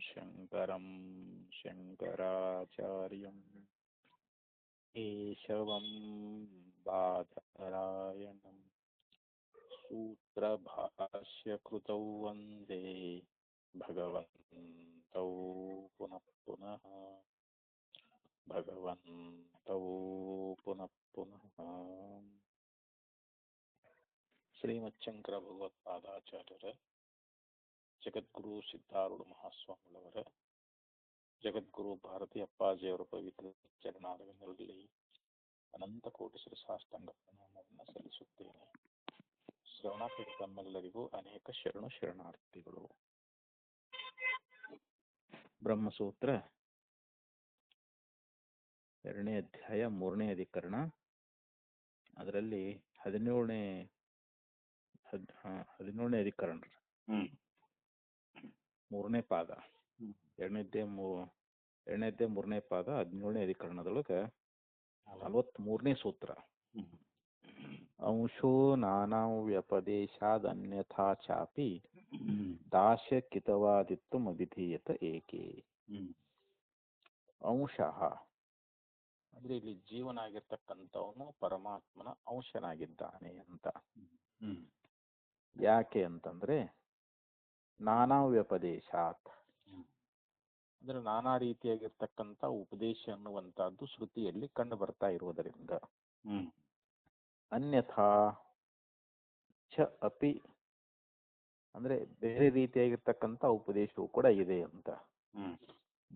शङ्करं शङ्कराचार्यं केशवं बादरायणं सूत्रभाष्यकृतौ वन्दे भगवन्तौ पुनः पुनः ಶ್ರೀಮಚ್ಛಂಕರ ಭಗವತ್ಪಾದಾಚಾರ್ಯರ ಜಗದ್ಗುರು ಸಿದ್ಧಾರೂಢ ಮಹಾಸ್ವಾಮಿಗಳವರ ಜಗದ್ಗುರು ಭಾರತಿ ಅಪ್ಪಾಜಿಯವರ ಪವಿತ್ರ ಚರಣಾರವಿಂದರಲ್ಲಿ ಅನಂತ ಕೋಟಿ ಶಿರಸಾಷ್ಟಾಂಗ ಪ್ರಣಾಮವನ್ನು ಸಲ್ಲಿಸುತ್ತೇನೆ. ಶ್ರವಣಾಪೀಠ ತಮ್ಮೆಲ್ಲರಿಗೂ ಅನೇಕ ಶರಣಾರ್ಥಿಗಳು. ಬ್ರಹ್ಮಸೂತ್ರ 2ನೇ ಅಧ್ಯಾಯ 3ನೇ ಅಧಿಕರಣ, ಅದರಲ್ಲಿ 17ನೇ ಅಧಿಕರಣ 3ನೇ ಪಾದ, 2ನೇದ್ದೇ 3ನೇ ಪಾದ 17ನೇ ಅಧಿಕರಣದೊಳಗೆ 43ನೇ ಸೂತ್ರ. ಅಂಶೋ ನಾನಾ ವ್ಯಪದೇಶಾದ್ ಅನ್ಯಥಾ ಚಾಪಿ ದಾಸ್ಯ ಕಿತವಾದಿತ್ವಂ ಅಭಿಧೀಯತ ಏಕೆ. ಅಂಶಃ ಅಂದ್ರೆ ಇಲ್ಲಿ ಜೀವನಾಗಿರ್ತಕ್ಕಂಥವನು ಪರಮಾತ್ಮನ ಅಂಶನಾಗಿದ್ದಾನೆ ಅಂತ. ಯಾಕೆ ಅಂತಂದ್ರೆ ನಾನಾ ವ್ಯಪದೇಶಾತ್ ಅಂದ್ರೆ ನಾನಾ ರೀತಿಯಾಗಿರ್ತಕ್ಕಂಥ ಉಪದೇಶ ಅನ್ನುವಂಥದ್ದು ಶ್ರುತಿಯಲ್ಲಿ ಕಂಡು ಬರ್ತಾ ಇರುವುದರಿಂದ. ಅನ್ಯಥಾ ಚ ಅಪಿ ಅಂದ್ರೆ ಬೇರೆ ರೀತಿಯಾಗಿರ್ತಕ್ಕಂಥ ಉಪದೇಶವೂ ಕೂಡ ಇದೆ ಅಂತ.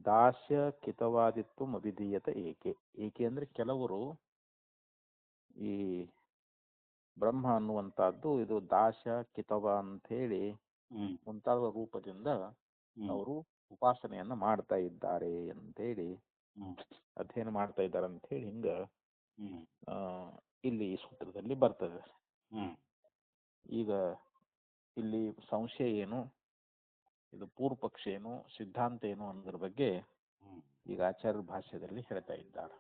ದಾಸ್ಯ ಕಿತವಾದಿತ್ವ ಅಭಿಧೀಯತ ಏಕೆ. ಏಕೆ ಅಂದ್ರೆ ಕೆಲವರು ಈ ಬ್ರಹ್ಮ ಅನ್ನುವಂಥದ್ದು ಇದು ದಾಸ್ಯ ಕಿತವ ಅಂತ ಹೇಳಿ ಮುಂತಾದ ರೂಪದಿಂದ ಅವರು ಉಪಾಸನೆಯನ್ನ ಮಾಡ್ತಾ ಇದ್ದಾರೆ ಅಂತೇಳಿ, ಅಧ್ಯಯನ ಮಾಡ್ತಾ ಇದ್ದಾರೆ ಅಂತ ಹೇಳಿ ಹಿಂಗ ಇಲ್ಲಿ ಈ ಸೂತ್ರದಲ್ಲಿ ಬರ್ತದೆ. ಈಗ ಇಲ್ಲಿ ಸಂಶಯ ಏನು, ಇದು ಪೂರ್ವ ಪಕ್ಷ ಏನು, ಸಿದ್ಧಾಂತ ಏನು ಅನ್ನೋದ್ರ ಬಗ್ಗೆ ಈಗ ಆಚಾರ್ಯ ಭಾಷ್ಯದಲ್ಲಿ ಹೇಳ್ತಾ ಇದ್ದಾರೆ.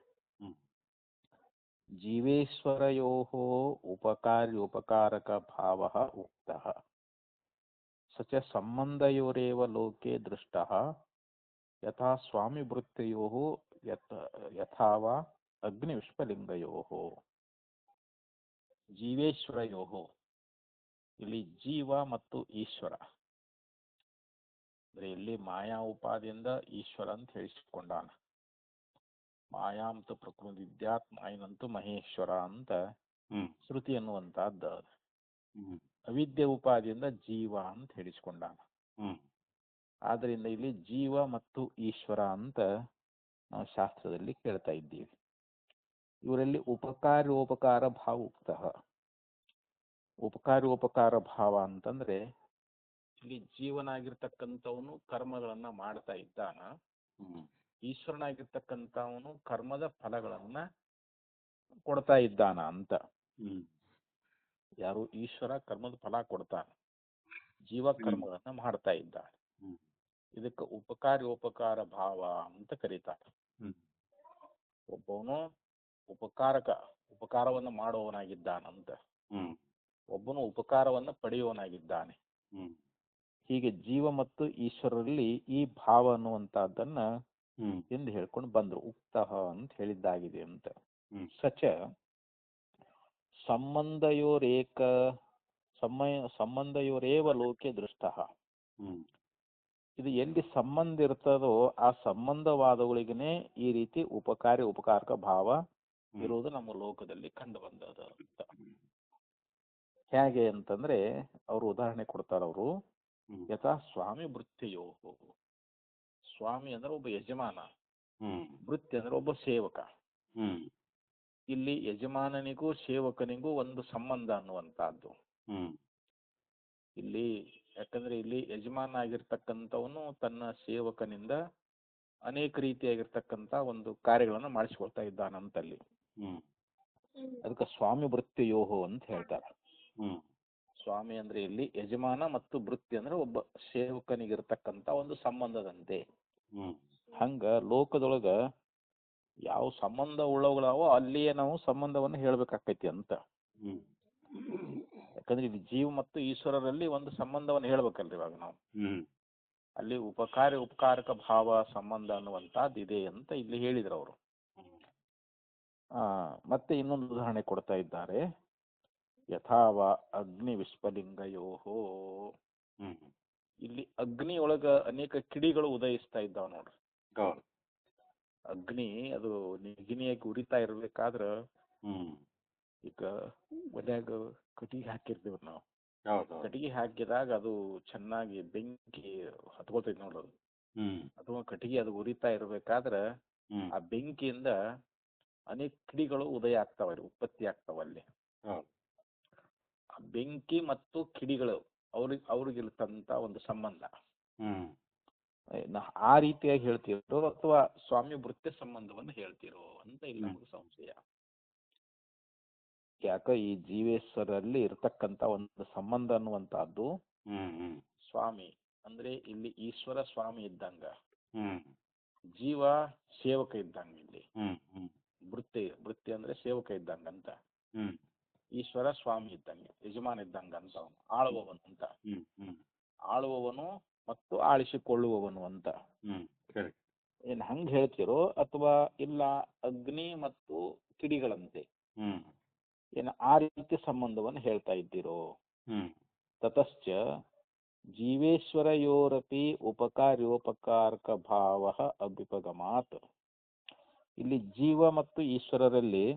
ಜೀವೇಶ್ವರಯೋ ಉಪಕಾರ್ಯೋಪಕಾರಕ ಭಾವ ಉಕ್ತಃ ಸಚ ಸಂಬಂಧಯೋರೇವ ಲೋಕೆ ದೃಷ್ಟಃ ಯಥಾ ಸ್ವಾಮಿ ವೃತ್ತಿಯೋ ಯಥಾವಾ ಅಗ್ನಿ ವಿಶ್ವಲಿಂಗಯೋ. ಜೀವೇಶ್ವರಯೋ ಇಲ್ಲಿ ಜೀವ ಮತ್ತು ಈಶ್ವರ ಅಂದ್ರೆ ಇಲ್ಲಿ ಮಾಯಾ ಉಪಾದಿಯಿಂದ ಈಶ್ವರ ಅಂತ ಹೇಳಿಸಿಕೊಂಡಾನ. ಮಾಯಾಂತ ಪ್ರಕೃತಿ ವಿದ್ಯಾತ್ ಮಾಯನಂತೂ ಮಹೇಶ್ವರ ಅಂತ ಶ್ರುತಿ ಅನ್ನುವಂತಹದ್ದು. ಅವಿದ್ಯೆ ಉಪಾದಿಯಿಂದ ಜೀವ ಅಂತ ಹೇಳಿಸಿಕೊಂಡಾನ. ಆದ್ರಿಂದ ಇಲ್ಲಿ ಜೀವ ಮತ್ತು ಈಶ್ವರ ಅಂತ ನಾವು ಶಾಸ್ತ್ರದಲ್ಲಿ ಕೇಳ್ತಾ ಇದ್ದೀವಿ. ಇವರಲ್ಲಿ ಉಪಕಾರ್ಯೋಪಕಾರ ಭಾವ ಉಕ್ತಃ. ಉಪಕಾರ್ಯೋಪಕಾರ ಭಾವ ಅಂತಂದ್ರೆ ಇಲ್ಲಿ ಜೀವನಾಗಿರ್ತಕ್ಕಂಥವನು ಕರ್ಮಗಳನ್ನ ಮಾಡ್ತಾ ಇದ್ದಾನ, ಈಶ್ವರನಾಗಿರ್ತಕ್ಕಂಥವನು ಕರ್ಮದ ಫಲಗಳನ್ನ ಕೊಡ್ತಾ ಇದ್ದಾನ ಅಂತ. ಯಾರು ಈಶ್ವರ ಕರ್ಮದ ಫಲ ಕೊಡ್ತಾನ, ಜೀವ ಕರ್ಮಗಳನ್ನ ಮಾಡ್ತಾ ಇದ್ದಾನೆ. ಇದಕ್ಕೆ ಉಪಕಾರ್ಯೋಪಕಾರ ಭಾವ ಅಂತ ಕರೀತಾರೆ. ಒಬ್ಬವನು ಉಪಕಾರವನ್ನ ಮಾಡುವವನಾಗಿದ್ದಾನಂತ, ಒಬ್ಬನು ಉಪಕಾರವನ್ನ ಪಡೆಯುವವನಾಗಿದ್ದಾನೆ. ಹೀಗೆ ಜೀವ ಮತ್ತು ಈಶ್ವರರಲ್ಲಿ ಈ ಭಾವ ಅನ್ನುವಂತಹದ್ದನ್ನ ಎಂದು ಹೇಳ್ಕೊಂಡು ಬಂದ್ರು. ಉಕ್ತಃ ಅಂತ ಹೇಳಿದ್ದಾಗಿದೆ ಅಂತ. ಸಚ ಸಂಬಂಧಯೋರೇವ ಲೋಕೆ ದೃಷ್ಟಃ. ಇದು ಎಲ್ಲಿ ಸಂಬಂಧ ಇರ್ತದೋ ಆ ಸಂಬಂಧವಾದಗಳಿಗೇ ಈ ರೀತಿ ಉಪಕಾರಕ ಭಾವ ಇರುವುದು ನಮ್ಮ ಲೋಕದಲ್ಲಿ ಕಂಡು ಬಂದದ ಅಂತ. ಹೇಗೆ ಅಂತಂದ್ರೆ ಅವರು ಉದಾಹರಣೆ ಕೊಡ್ತಾರ. ಅವರು ಯಥಾ ಸ್ವಾಮಿ ವೃತ್ತಿಯೋ. ಸ್ವಾಮಿ ಅಂದ್ರೆ ಒಬ್ಬ ಯಜಮಾನ, ವೃತ್ತಿ ಅಂದ್ರೆ ಒಬ್ಬ ಸೇವಕ. ಇಲ್ಲಿ ಯಜಮಾನನಿಗೂ ಸೇವಕನಿಗೂ ಒಂದು ಸಂಬಂಧ ಅನ್ನುವಂತಹದ್ದು ಇಲ್ಲಿ. ಯಾಕಂದ್ರೆ ಇಲ್ಲಿ ಯಜಮಾನ ಆಗಿರ್ತಕ್ಕಂಥವನು ತನ್ನ ಸೇವಕನಿಂದ ಅನೇಕ ರೀತಿಯಾಗಿರ್ತಕ್ಕಂಥ ಒಂದು ಕಾರ್ಯಗಳನ್ನ ಮಾಡಿಸ್ಕೊಳ್ತಾ ಇದ್ದಾನಂತಲ್ಲಿ. ಅದಕ್ಕೆ ಸ್ವಾಮಿ ವೃತ್ತಿಯೋಹೋ ಅಂತ ಹೇಳ್ತಾರೆ. ಸ್ವಾಮಿ ಅಂದ್ರೆ ಇಲ್ಲಿ ಯಜಮಾನ ಮತ್ತು ವೃತ್ತಿ ಅಂದ್ರೆ ಒಬ್ಬ ಸೇವಕನಿಗಿರ್ತಕ್ಕಂಥ ಒಂದು ಸಂಬಂಧದಂತೆ. ಹಂಗ ಲೋಕದೊಳಗ ಯಾವ ಸಂಬಂಧ ಉಳ್ಳವುಗಳಾವೋ ಅಲ್ಲಿಯೇ ನಾವು ಸಂಬಂಧವನ್ನು ಹೇಳ್ಬೇಕಾಕೈತಿ ಅಂತ. ಯಾಕಂದ್ರೆ ಇಲ್ಲಿ ಜೀವ ಮತ್ತು ಈಶ್ವರರಲ್ಲಿ ಒಂದು ಸಂಬಂಧವನ್ನು ಹೇಳ್ಬೇಕಲ್ರಿ ಇವಾಗ ನಾವು. ಅಲ್ಲಿ ಉಪಕಾರಕ ಭಾವ ಸಂಬಂಧ ಅನ್ನುವಂಥದ್ದು ಇದೆ ಅಂತ ಇಲ್ಲಿ ಹೇಳಿದ್ರು ಅವರು. ಮತ್ತೆ ಇನ್ನೊಂದು ಉದಾಹರಣೆ ಕೊಡ್ತಾ ಇದ್ದಾರೆ. ಯಥಾವ ಅಗ್ನಿ ವಿಸ್ಫಲಿಂಗಯೋಹೋ. ಇಲ್ಲಿ ಅಗ್ನಿಯೊಳಗ ಅನೇಕ ಕಿಡಿಗಳು ಉದಯಿಸ್ತಾ ಇದ್ದಾವ ನೋಡ್ರಿ. ಅಗ್ನಿ ಅದು ನಿಗಿನಿಯಾಗಿ ಉರಿತಾ ಇರ್ಬೇಕಾದ್ರ ಈಗ ಒಲ್ಯಾಗ ಕಟ್ಟಿಗೆ ಹಾಕಿರ್ತೀವಿ ನಾವು. ಕಟ್ಟಿಗೆ ಹಾಕಿದಾಗ ಅದು ಚೆನ್ನಾಗಿ ಬೆಂಕಿ ಹತ್ಕೊಳ್ತೈತಿ ನೋಡೋದು. ಅಥವಾ ಕಟ್ಟಿಗೆ ಅದು ಉರಿತಾ ಇರ್ಬೇಕಾದ್ರ ಆ ಬೆಂಕಿಯಿಂದ ಅನೇಕ ಕಿಡಿಗಳು ಉದಯ ಆಗ್ತಾವ, ಉತ್ಪತ್ತಿ ಆಗ್ತಾವ ಅಲ್ಲಿ. ಬೆಂಕಿ ಮತ್ತು ಕಿಡಿಗಳು ಅವ್ರಿಗಿರ್ತಂತ ಒಂದು ಸಂಬಂಧ ಆ ರೀತಿಯಾಗಿ ಹೇಳ್ತಿರೋ ಅಥವಾ ಸ್ವಾಮಿ ವೃತ್ತಿ ಸಂಬಂಧವನ್ನು ಹೇಳ್ತಿರೋ ಅಂತ ಇಲ್ಲ ನಮಗೆ ಸಂಶಯ. ಯಾಕ ಈ ಜೀವೇಶ್ವರಲ್ಲಿ ಇರ್ತಕ್ಕಂತ ಒಂದು ಸಂಬಂಧ ಅನ್ನುವಂತಹದ್ದು ಸ್ವಾಮಿ ಅಂದ್ರೆ ಇಲ್ಲಿ ಈಶ್ವರ ಸ್ವಾಮಿ ಇದ್ದಂಗ, ಜೀವ ಸೇವಕ ಇದ್ದಂಗ. ಇಲ್ಲಿ ವೃತ್ತಿ ಅಂದ್ರೆ ಸೇವಕ ಇದ್ದಂಗ ಅಂತ, ಈಶ್ವರ ಸ್ವಾಮಿ ಇದ್ದಂಗೆ, ಯಜಮಾನ ಇದ್ದಂಗ ಅಂತ, ಆಳುವವನು ಅಂತ. ಆಳುವವನು ಮತ್ತು ಆಳಿಸಿಕೊಳ್ಳುವವನು ಅಂತ ಏನ್ ಹಂಗ ಹೇಳ್ತಿರೋ ಅಥವಾ ಇಲ್ಲ ಅಗ್ನಿ ಮತ್ತು ಕಿಡಿಗಳಂತೆ ಏನ ಆ ರೀತಿ ಸಂಬಂಧವನ್ನು ಹೇಳ್ತಾ ಇದ್ದೀರೋ? ತತಶ್ಚ ಜೀವೇಶ್ವರಯೋರಪಿ ಉಪಕಾರ್ಯೋಪಕಾರಕ ಭಾವ ಅಭ್ಯುಪಗಮಾತ್. ಇಲ್ಲಿ ಜೀವ ಮತ್ತು ಈಶ್ವರರಲ್ಲಿ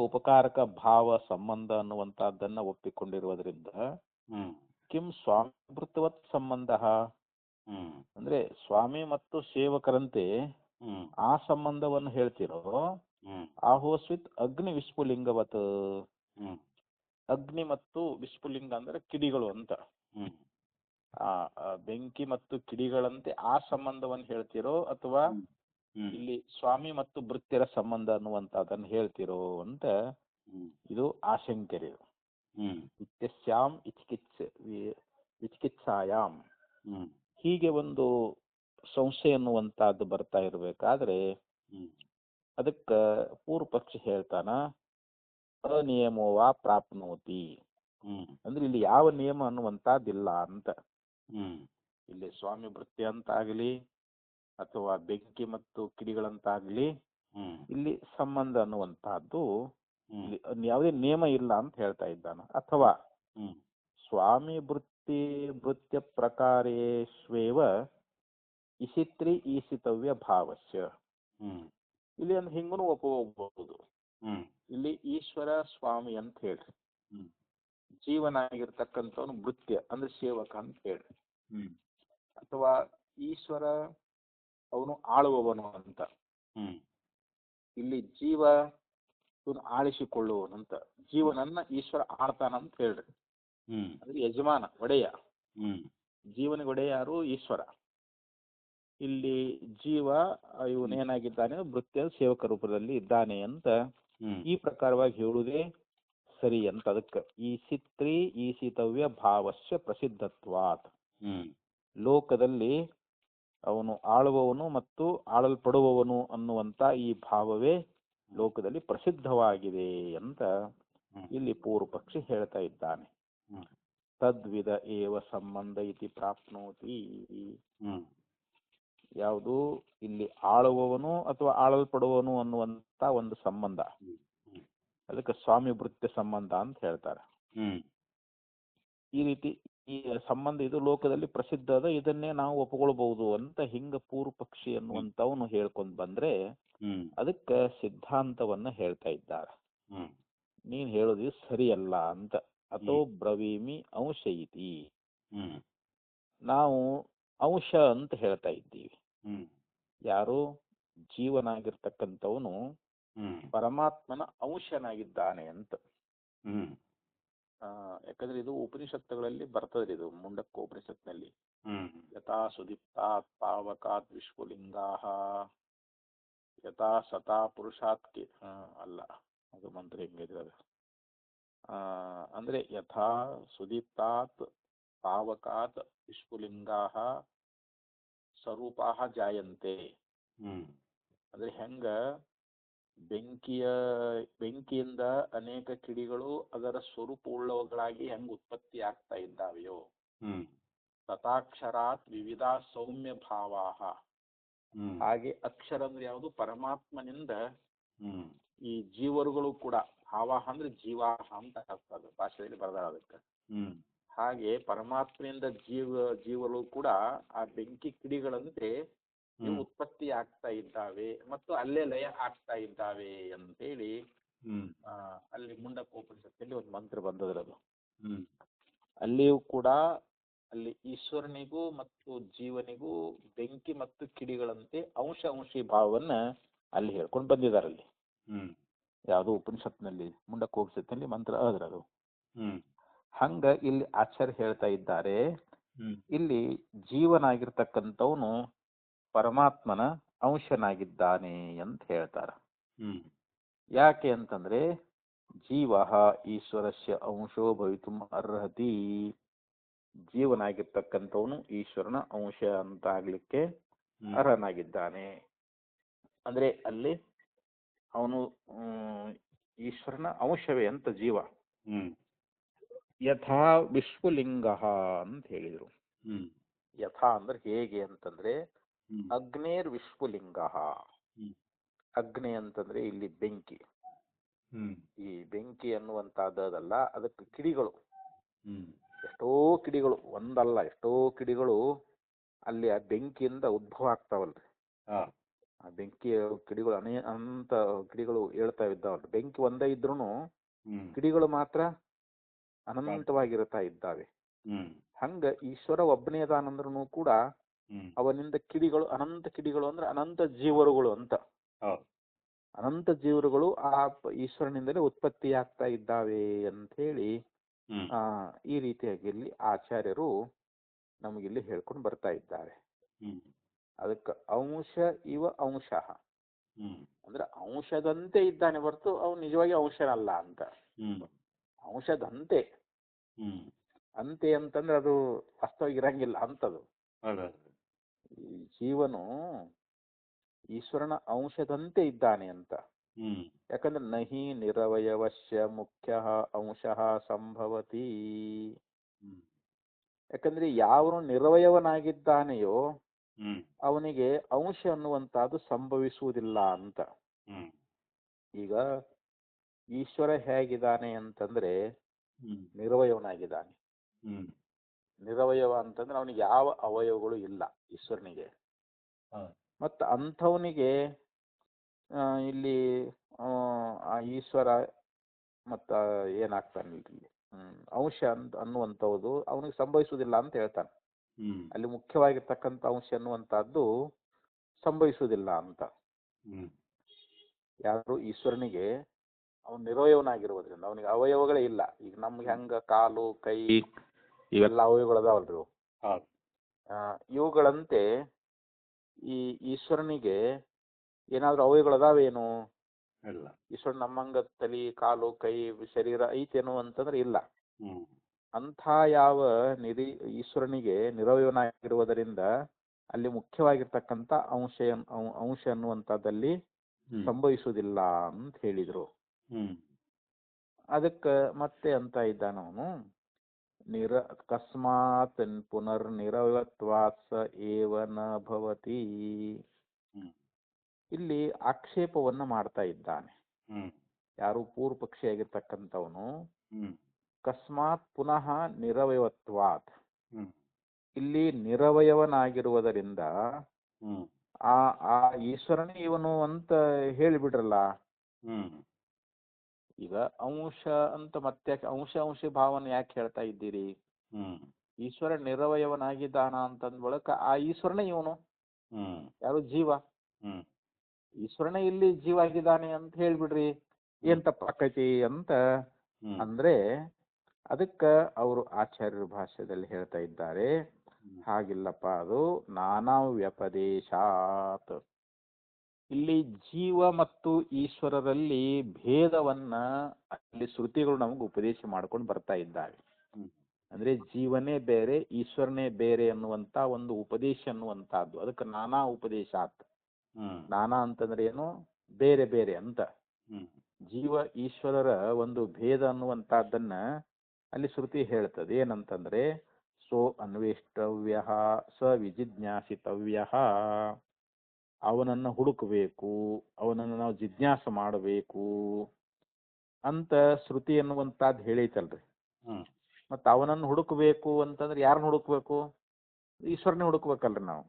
ಉಪಕಾರಕ ಭಾವ ಸಂಬಂಧ ಅನ್ನುವಂತಹದ್ದನ್ನ ಒಪ್ಪಿಕೊಂಡಿರುವುದರಿಂದ ಕಿಂ ಸ್ವಾಮಿವೃತ್ತವತ್ ಸಂಬಂಧ ಅಂದ್ರೆ ಸ್ವಾಮಿ ಮತ್ತು ಸೇವಕರಂತೆ ಆ ಸಂಬಂಧವನ್ನು ಹೇಳ್ತಿರೋ ಆಹೋಸ್ವಿತ್ ಅಗ್ನಿ ವಿಸ್ಫುಲಿಂಗವತ್. ಅಗ್ನಿ ಮತ್ತು ವಿಸ್ಫುಲಿಂಗ ಅಂದ್ರೆ ಕಿಡಿಗಳು ಅಂತ. ಆ ಬೆಂಕಿ ಮತ್ತು ಕಿಡಿಗಳಂತೆ ಆ ಸಂಬಂಧವನ್ನು ಹೇಳ್ತಿರೋ ಅಥವಾ ಇಲ್ಲಿ ಸ್ವಾಮಿ ಮತ್ತು ಭೃತ್ಯರ ಸಂಬಂಧ ಅನ್ನುವಂತದನ್ನ ಹೇಳ್ತಿರೋ ಅಂತ ಇದು ಆಶಂಕರಿ. ಇತ್ಯಸ್ಯಾಂ ವಿಚಿಕಿತ್ಸಾಯಾಮ್ ಹೀಗೆ ಒಂದು ಸಂಶಯ ಅನ್ನುವಂತಹದ್ದು ಬರ್ತಾ ಇರ್ಬೇಕಾದ್ರೆ ಅದಕ್ಕ ಪೂರ್ವ ಪಕ್ಷಿ ಹೇಳ್ತಾನ ಅನಿಯಮೋವಾ ಪ್ರಾಪ್ನೋತಿ. ಅಂದ್ರೆ ಇಲ್ಲಿ ಯಾವ ನಿಯಮ ಅನ್ನುವಂತಹದ್ದಿಲ್ಲ ಅಂತ. ಇಲ್ಲಿ ಸ್ವಾಮಿ ಭೃತ್ಯ ಅಂತಾಗ್ಲಿ ಅಥವಾ ಬೆಂಕಿ ಮತ್ತು ಕಿಡಿಗಳಂತಾಗ್ಲಿ ಇಲ್ಲಿ ಸಂಬಂಧ ಅನ್ನುವಂತಹದ್ದು ಇಲ್ಲಿ ಯಾವುದೇ ನಿಯಮ ಇಲ್ಲ ಅಂತ ಹೇಳ್ತಾ ಇದ್ದಾನ. ಅಥವಾ ಸ್ವಾಮಿ ಭೃತ್ಯ ಪ್ರಕಾರೇಶ್ವೇವ ಇಸಿತ್ರಿ ಈಸಿತವ್ಯ ಭಾವಸ್ಯ. ಇಲ್ಲಿ ಅಂದ್ರೆ ಹಿಂಗೂ ಒಪ್ಪಬಹುದು. ಇಲ್ಲಿ ಈಶ್ವರ ಸ್ವಾಮಿ ಅಂತ ಹೇಳ್ರಿ, ಜೀವನಾಗಿರ್ತಕ್ಕಂಥವನು ಭೃತ್ಯ ಅಂದ್ರೆ ಸೇವಕ ಅಂತ ಹೇಳ್ರಿ. ಅಥವಾ ಈಶ್ವರ ಅವನು ಆಳುವವನು ಅಂತ. ಇಲ್ಲಿ ಜೀವ ಇವನು ಆಳಿಸಿಕೊಳ್ಳುವವನಂತ. ಜೀವನನ್ನ ಈಶ್ವರ ಆಳ್ತಾನಂತ ಹೇಳ್ರಿ. ಅಂದ್ರೆ ಯಜಮಾನ ಒಡೆಯ. ಜೀವನಿಗೆ ಒಡೆಯ ಯಾರು? ಈಶ್ವರ. ಇಲ್ಲಿ ಜೀವ ಇವನೇನಾಗಿದ್ದಾನೆ? ಭೃತ್ಯ ಸೇವಕ ರೂಪದಲ್ಲಿ ಇದ್ದಾನೆ ಅಂತ ಈ ಪ್ರಕಾರವಾಗಿ ಹೇಳುವುದೇ ಸರಿ ಅಂತ. ಅದಕ್ಕೆ ಈಸಿತ್ರಿ ಈಸಿತವ್ಯ ಭಾವಸ್ಯ ಪ್ರಸಿದ್ಧತ್ವಾತ್. ಲೋಕದಲ್ಲಿ ಅವನು ಆಳುವವನು ಮತ್ತು ಆಳಲ್ಪಡುವವನು ಅನ್ನುವಂತ ಈ ಭಾವವೇ ಲೋಕದಲ್ಲಿ ಪ್ರಸಿದ್ಧವಾಗಿದೆ ಅಂತ ಇಲ್ಲಿ ಪೂರ್ವ ಪಕ್ಷಿ ಹೇಳ್ತಾ ಇದ್ದಾನೆ. ತದ್ವಿಧ ಏವ ಸಂಬಂಧ ಇತಿ ಪ್ರಾಪ್ನೋತಿ. ಯಾವುದು? ಇಲ್ಲಿ ಆಳುವವನು ಅಥವಾ ಆಳಲ್ಪಡುವವನು ಅನ್ನುವಂತ ಒಂದು ಸಂಬಂಧ, ಅದಕ್ಕೆ ಸ್ವಾಮಿ ಭೃತ್ಯ ಸಂಬಂಧ ಅಂತ ಹೇಳ್ತಾರೆ. ಈ ರೀತಿ ಈ ಸಂಬಂಧ ಇದು ಲೋಕದಲ್ಲಿ ಪ್ರಸಿದ್ಧ ಅದ, ಇದನ್ನೇ ನಾವು ಒಪ್ಕೊಳ್ಬಹುದು ಅಂತ ಹಿಂಗ ಪೂರ್ವ ಪಕ್ಷಿ ಅನ್ನುವಂತವನು ಹೇಳ್ಕೊಂಡ್ ಬಂದ್ರೆ ಅದಕ್ಕೆ ಸಿದ್ಧಾಂತವನ್ನ ಹೇಳ್ತಾ ಇದ್ದಾರೆ. ನೀನ್ ಹೇಳೋದು ಸರಿಯಲ್ಲ ಅಂತ. ಅಥೋ ಬ್ರವೀಮಿ ಅಂಶ ಇತಿ. ನಾವು ಅಂಶ ಅಂತ ಹೇಳ್ತಾ ಇದ್ದೀವಿ. ಯಾರು? ಜೀವನಾಗಿರ್ತಕ್ಕಂಥವನು ಪರಮಾತ್ಮನ ಅಂಶನಾಗಿದ್ದಾನೆ ಅಂತ. ಯಾಕಂದ್ರೆ ಇದು ಉಪನಿಷತ್ತುಗಳಲ್ಲಿ ಬರ್ತದೆ. ಇದು ಮುಂಡಕ್ಕ ಉಪನಿಷತ್ನಲ್ಲಿ ಯಥಾ ಸುದೀಪ್ತಾತ್ ಪಾವಕಾತ್ ವಿಶ್ವಲಿಂಗಾಹ ಯಥಾ ಸತಾ ಪುರುಷಾತ್ ಅಲ್ಲ, ಅದು ಮಂತ್ರ ಹೆಂಗಿದೆ ಅದು. ಅಂದ್ರೆ ಯಥಾ ಸುದೀಪ್ತಾತ್ ಪಾವಕಾತ್ ವಿಶ್ವಲಿಂಗಾಹ ಸ್ವರೂಪಾಹ ಜಾಯಂತೆ. ಅಂದ್ರೆ ಹೆಂಗ ಬೆಂಕಿಯಿಂದ ಅನೇಕ ಕಿಡಿಗಳು ಅದರ ಸ್ವರೂಪವುಳ್ಳವುಗಳಾಗಿ ಹೆಂಗ ಉತ್ಪತ್ತಿ ಆಗ್ತಾ ಇದ್ದಾವೆಯೋ ತಥಾಕ್ಷರಾತ್ ವಿವಿಧ ಸೌಮ್ಯ ಭಾವಾಹ. ಹಾಗೆ ಅಕ್ಷರ ಅಂದ್ರೆ ಯಾವುದು? ಪರಮಾತ್ಮನಿಂದ ಈ ಜೀವರುಗಳು ಕೂಡ, ಭಾವಾಹ ಅಂದ್ರೆ ಜೀವಾಹ ಅಂತ ಆಗ್ತದೆ ಭಾಷೆಯಲ್ಲಿ ಬರೆದಾರ ಅದಕ್ಕೆ. ಹಾಗೆ ಪರಮಾತ್ಮನಿಂದ ಜೀವಗಳು ಕೂಡ ಆ ಬೆಂಕಿ ಕಿಡಿಗಳಂತೆ ಇವು ಉತ್ಪತ್ತಿ ಆಗ್ತಾ ಇದ್ದಾವೆ ಮತ್ತು ಅಲ್ಲೇ ಲಯ ಆಗ್ತಾ ಇದ್ದಾವೆ ಅಂತೇಳಿ ಅಲ್ಲಿ ಮುಂಡಕೋಪನಿಷತ್ತಲ್ಲಿ ಒಂದು ಮಂತ್ರ ಬಂದದ್ರದು. ಅಲ್ಲಿಯೂ ಕೂಡ ಅಲ್ಲಿ ಈಶ್ವರನಿಗೂ ಮತ್ತು ಜೀವನಿಗೂ ಬೆಂಕಿ ಮತ್ತು ಕಿಡಿಗಳಂತೆ ಅಂಶಿ ಭಾವವನ್ನ ಅಲ್ಲಿ ಹೇಳ್ಕೊಂಡು ಬಂದಿದ್ದಾರೆ ಅಲ್ಲಿ. ಯಾವುದು ಉಪನಿಷತ್ನಲ್ಲಿ ಮುಂಡಕೋಪನಿಷತ್ನಲ್ಲಿ ಮಂತ್ರ ಅದ್ರದು. ಹಂಗ ಇಲ್ಲಿ ಆಚಾರ್ಯ ಹೇಳ್ತಾ ಇದ್ದಾರೆ, ಇಲ್ಲಿ ಜೀವನಾಗಿರ್ತಕ್ಕಂಥವನು ಪರಮಾತ್ಮನ ಅಂಶನಾಗಿದ್ದಾನೆ ಅಂತ ಹೇಳ್ತಾರ. ಯಾಕೆ ಅಂತಂದ್ರೆ ಜೀವ ಈಶ್ವರಸ್ಯ ಅಂಶೋ ಭವಿತುಂ ಅರ್ಹತಿ. ಜೀವನಾಗಿರ್ತಕ್ಕಂಥವನು ಈಶ್ವರನ ಅಂಶ ಅಂತ ಆಗ್ಲಿಕ್ಕೆ ಅರ್ಹನಾಗಿದ್ದಾನೆ. ಅಂದ್ರೆ ಅಲ್ಲಿ ಅವನು ಈಶ್ವರನ ಅಂಶವೇ ಅಂತ ಜೀವ. ಯಥಾ ವಿಶ್ವಲಿಂಗ ಅಂತ ಹೇಳಿದ್ರು. ಯಥಾ ಅಂದ್ರೆ ಹೇಗೆ ಅಂತಂದ್ರೆ ಅಗ್ನೇರ್ ವಿಶ್ವಲಿಂಗ. ಅಗ್ನಿ ಅಂತಂದ್ರೆ ಇಲ್ಲಿ ಬೆಂಕಿ. ಈ ಬೆಂಕಿ ಅನ್ನುವಂತಹದ್ದಲ್ಲ, ಅದಕ್ಕೆ ಕಿಡಿಗಳು, ಎಷ್ಟೋ ಕಿಡಿಗಳು, ಒಂದಲ್ಲ ಎಷ್ಟೋ ಕಿಡಿಗಳು ಅಲ್ಲಿ ಆ ಬೆಂಕಿಯಿಂದ ಉದ್ಭವ ಆಗ್ತಾವಲ್ರಿ. ಆ ಬೆಂಕಿಯ ಕಿಡಿಗಳು ಅನಂತ ಕಿಡಿಗಳು ಹೇಳ್ತಾ ಇದ್ದಾವಲ್ರಿ. ಬೆಂಕಿ ಒಂದೇ ಇದ್ರೂ ಕಿಡಿಗಳು ಮಾತ್ರ ಅನಂತವಾಗಿರುತ್ತಾ ಇದ್ದಾವೆ. ಹಂಗ ಈಶ್ವರ ಒಬ್ಬನೇ ಅದಾನಂದ್ರೂ ಕೂಡ ಅವನಿಂದ ಕಿಡಿಗಳು, ಅನಂತ ಕಿಡಿಗಳು ಅಂದ್ರೆ ಅನಂತ ಜೀವರುಗಳು ಅಂತ. ಅನಂತ ಜೀವರುಗಳು ಆ ಈಶ್ವರನಿಂದಲೇ ಉತ್ಪತ್ತಿ ಆಗ್ತಾ ಇದ್ದಾವೆ ಅಂತ ಹೇಳಿ ಈ ರೀತಿಯಾಗಿ ಇಲ್ಲಿ ಆಚಾರ್ಯರು ನಮಗಿಲ್ಲಿ ಹೇಳ್ಕೊಂಡು ಬರ್ತಾ ಇದ್ದಾರೆ. ಅದಕ್ಕೆ ಅಂಶ ಇವ ಅಂಶ ಅಂದ್ರೆ ಅಂಶದಂತೆ ಇದ್ದಾನೆ ಹೊರತು ಅವನು ನಿಜವಾಗಿ ಅಂಶನಲ್ಲ ಅಂತ. ಅಂಶದಂತೆ, ಅಂತೆ ಅಂತಂದ್ರೆ ಅದು ವಾಸ್ತವಾಗಿ ಇರಂಗಿಲ್ಲ ಅಂತದು. ಈ ಜೀವನು ಈಶ್ವರನ ಅಂಶದಂತೆ ಇದ್ದಾನೆ ಅಂತ. ಯಾಕಂದ್ರೆ ನಹಿ ನಿರವಯವಶ್ಯ ಮುಖ್ಯ ಅಂಶಃ ಸಂಭವತಿ. ಯಾಕಂದ್ರೆ ಯಾವನು ನಿರವಯವನಾಗಿದ್ದಾನೆಯೋ ಅವನಿಗೆ ಅಂಶ ಅನ್ನುವಂತಹದ್ದು ಸಂಭವಿಸುವುದಿಲ್ಲ ಅಂತ. ಈಗ ಈಶ್ವರ ಹೇಗಿದ್ದಾನೆ ಅಂತಂದ್ರೆ ನಿರವಯವನಾಗಿದ್ದಾನೆ. ನಿರವಯವ ಅಂತಂದ್ರೆ ಅವನಿಗೆ ಯಾವ ಅವಯವಗಳು ಇಲ್ಲ ಈಶ್ವರನಿಗೆ. ಮತ್ತ ಅಂಥವನಿಗೆ ಇಲ್ಲಿ ಆ ಈಶ್ವರ ಮತ್ತ ಏನಾಗ್ತಾನೆ ಇಲ್ಲಿ ಅಂಶ ಅನ್ನುವಂಥದ್ದು ಅವನಿಗೆ ಸಂಭವಿಸುವುದಿಲ್ಲ ಅಂತ ಹೇಳ್ತಾನೆ. ಅಲ್ಲಿ ಮುಖ್ಯವಾಗಿರ್ತಕ್ಕಂಥ ಅಂಶ ಅನ್ನುವಂಥದ್ದು ಸಂಭವಿಸುವುದಿಲ್ಲ ಅಂತ. ಯಾರು ಈಶ್ವರನಿಗೆ ಅವನು ನಿರವಯವನಾಗಿರುವುದರಿಂದ ಅವನಿಗೆ ಅವಯವಗಳೇ ಇಲ್ಲ. ಈಗ ನಮ್ಗೆ ಹೆಂಗ ಕಾಲು ಕೈ ಇವೆಲ್ಲ ಅವಯವಗಳದಾವಲ್ರಿ, ಇವುಗಳಂತೆ ಈ ಈಶ್ವರನಿಗೆ ಏನಾದ್ರೂ ಅವಯವಗಳದಾವೇನು? ಇಲ್ಲ. ಈಶ್ವರ ನಮ್ಮಂಗ ತಲೆ ಕಾಲು ಕೈ ಶರೀರ ಐತೇನು ಅಂತಂದ್ರೆ ಇಲ್ಲ. ಅಂಥ ಯಾವ ಈಶ್ವರನಿಗೆ ನಿರವಯವನಾಗಿರುವುದರಿಂದ ಅಲ್ಲಿ ಮುಖ್ಯವಾಗಿರ್ತಕ್ಕಂಥ ಅಂಶ ಅನ್ನುವಂಥದ್ದಲ್ಲಿ ಸಂಭವಿಸುವುದಿಲ್ಲ ಅಂತ ಹೇಳಿದ್ರು. ಅದಕ್ಕೆ ಮತ್ತೆ ಅಂತ ಇದ್ದಾನ ಅವನು, ಕಸ್ಮಾತ್ ಪುನರ್ನಿರವತ್ವಾತ್ ಸ ಏವ ನ ಭವತಿ. ಇಲ್ಲಿ ಆಕ್ಷೇಪವನ್ನ ಮಾಡ್ತಾ ಇದ್ದಾನೆ. ಯಾರು ಪೂರ್ವ ಪಕ್ಷಿಯಾಗಿರ್ತಕ್ಕಂಥವನು ಕಸ್ಮಾತ್ ಪುನಃ ನಿರವಯವತ್ವಾತ್, ಇಲ್ಲಿ ನಿರವಯವನಾಗಿರುವುದರಿಂದ ಆ ಈಶ್ವರನೇ ಇವನು ಅಂತ ಹೇಳಿಬಿಡ್ರಲ್ಲ. ಈಗ ಅಂಶ ಅಂತ ಮತ್ತೆ ಅಂಶ ಭಾವನೆ ಯಾಕೆ ಹೇಳ್ತಾ ಇದ್ದೀರಿ? ಈಶ್ವರ ನಿರವಯವನಾಗಿದ್ದಾನ ಅಂತಂದ ಬಳಿಕ ಆ ಈಶ್ವರನೇ ಇವನು, ಯಾರು ಜೀವ. ಈಶ್ವರನೇ ಇಲ್ಲಿ ಜೀವ ಆಗಿದ್ದಾನೆ ಅಂತ ಹೇಳ್ಬಿಡ್ರಿ, ಏನ್ ತಪ್ಪಾಕೈತಿ ಅಂತ ಅಂದ್ರೆ ಅದಕ್ಕ ಅವರು ಆಚಾರ್ಯರ ಭಾಷ್ಯದಲ್ಲಿ ಹೇಳ್ತಾ ಇದ್ದಾರೆ, ಹಾಗಿಲ್ಲಪ್ಪ, ಅದು ನಾನಾ ವ್ಯಪದೇಶಾತ್. ಇಲ್ಲಿ ಜೀವ ಮತ್ತು ಈಶ್ವರರಲ್ಲಿ ಭೇದವನ್ನ ಅಲ್ಲಿ ಶ್ರುತಿಗಳು ನಮಗೆ ಉಪದೇಶ ಮಾಡ್ಕೊಂಡು ಬರ್ತಾ ಇದ್ದಾವೆ. ಅಂದ್ರೆ ಜೀವನೇ ಬೇರೆ ಈಶ್ವರನೇ ಬೇರೆ ಅನ್ನುವಂತ ಒಂದು ಉಪದೇಶ ಅನ್ನುವಂತಹದ್ದು. ಅದಕ್ಕೆ ನಾನಾ ಉಪದೇಶಾತ್. ನಾನಾ ಅಂತಂದ್ರೆ ಏನು? ಬೇರೆ ಬೇರೆ ಅಂತ. ಜೀವ ಈಶ್ವರರ ಒಂದು ಭೇದ ಅನ್ನುವಂತಹದ್ದನ್ನ ಅಲ್ಲಿ ಶ್ರುತಿ ಹೇಳ್ತದೆ. ಏನಂತಂದ್ರೆ ಸೋ ಅನ್ವೇಷ್ಟವ್ಯ ಸ ವಿಜಿಜ್ಞಾಸಿತವ್ಯ, ಅವನನ್ನು ಹುಡುಕಬೇಕು, ಅವನನ್ನು ನಾವು ಜಿಜ್ಞಾಸ ಮಾಡಬೇಕು ಅಂತ ಶ್ರುತಿ ಎನ್ನುವಂಥದ್ದು ಹೇಳೈತಲ್ರಿ. ಮತ್ತು ಅವನನ್ನು ಹುಡುಕಬೇಕು ಅಂತಂದ್ರೆ ಯಾರನ್ನ ಹುಡುಕ್ಬೇಕು? ಈಶ್ವರನೇ ಹುಡುಕ್ಬೇಕಲ್ರಿ ನಾವು.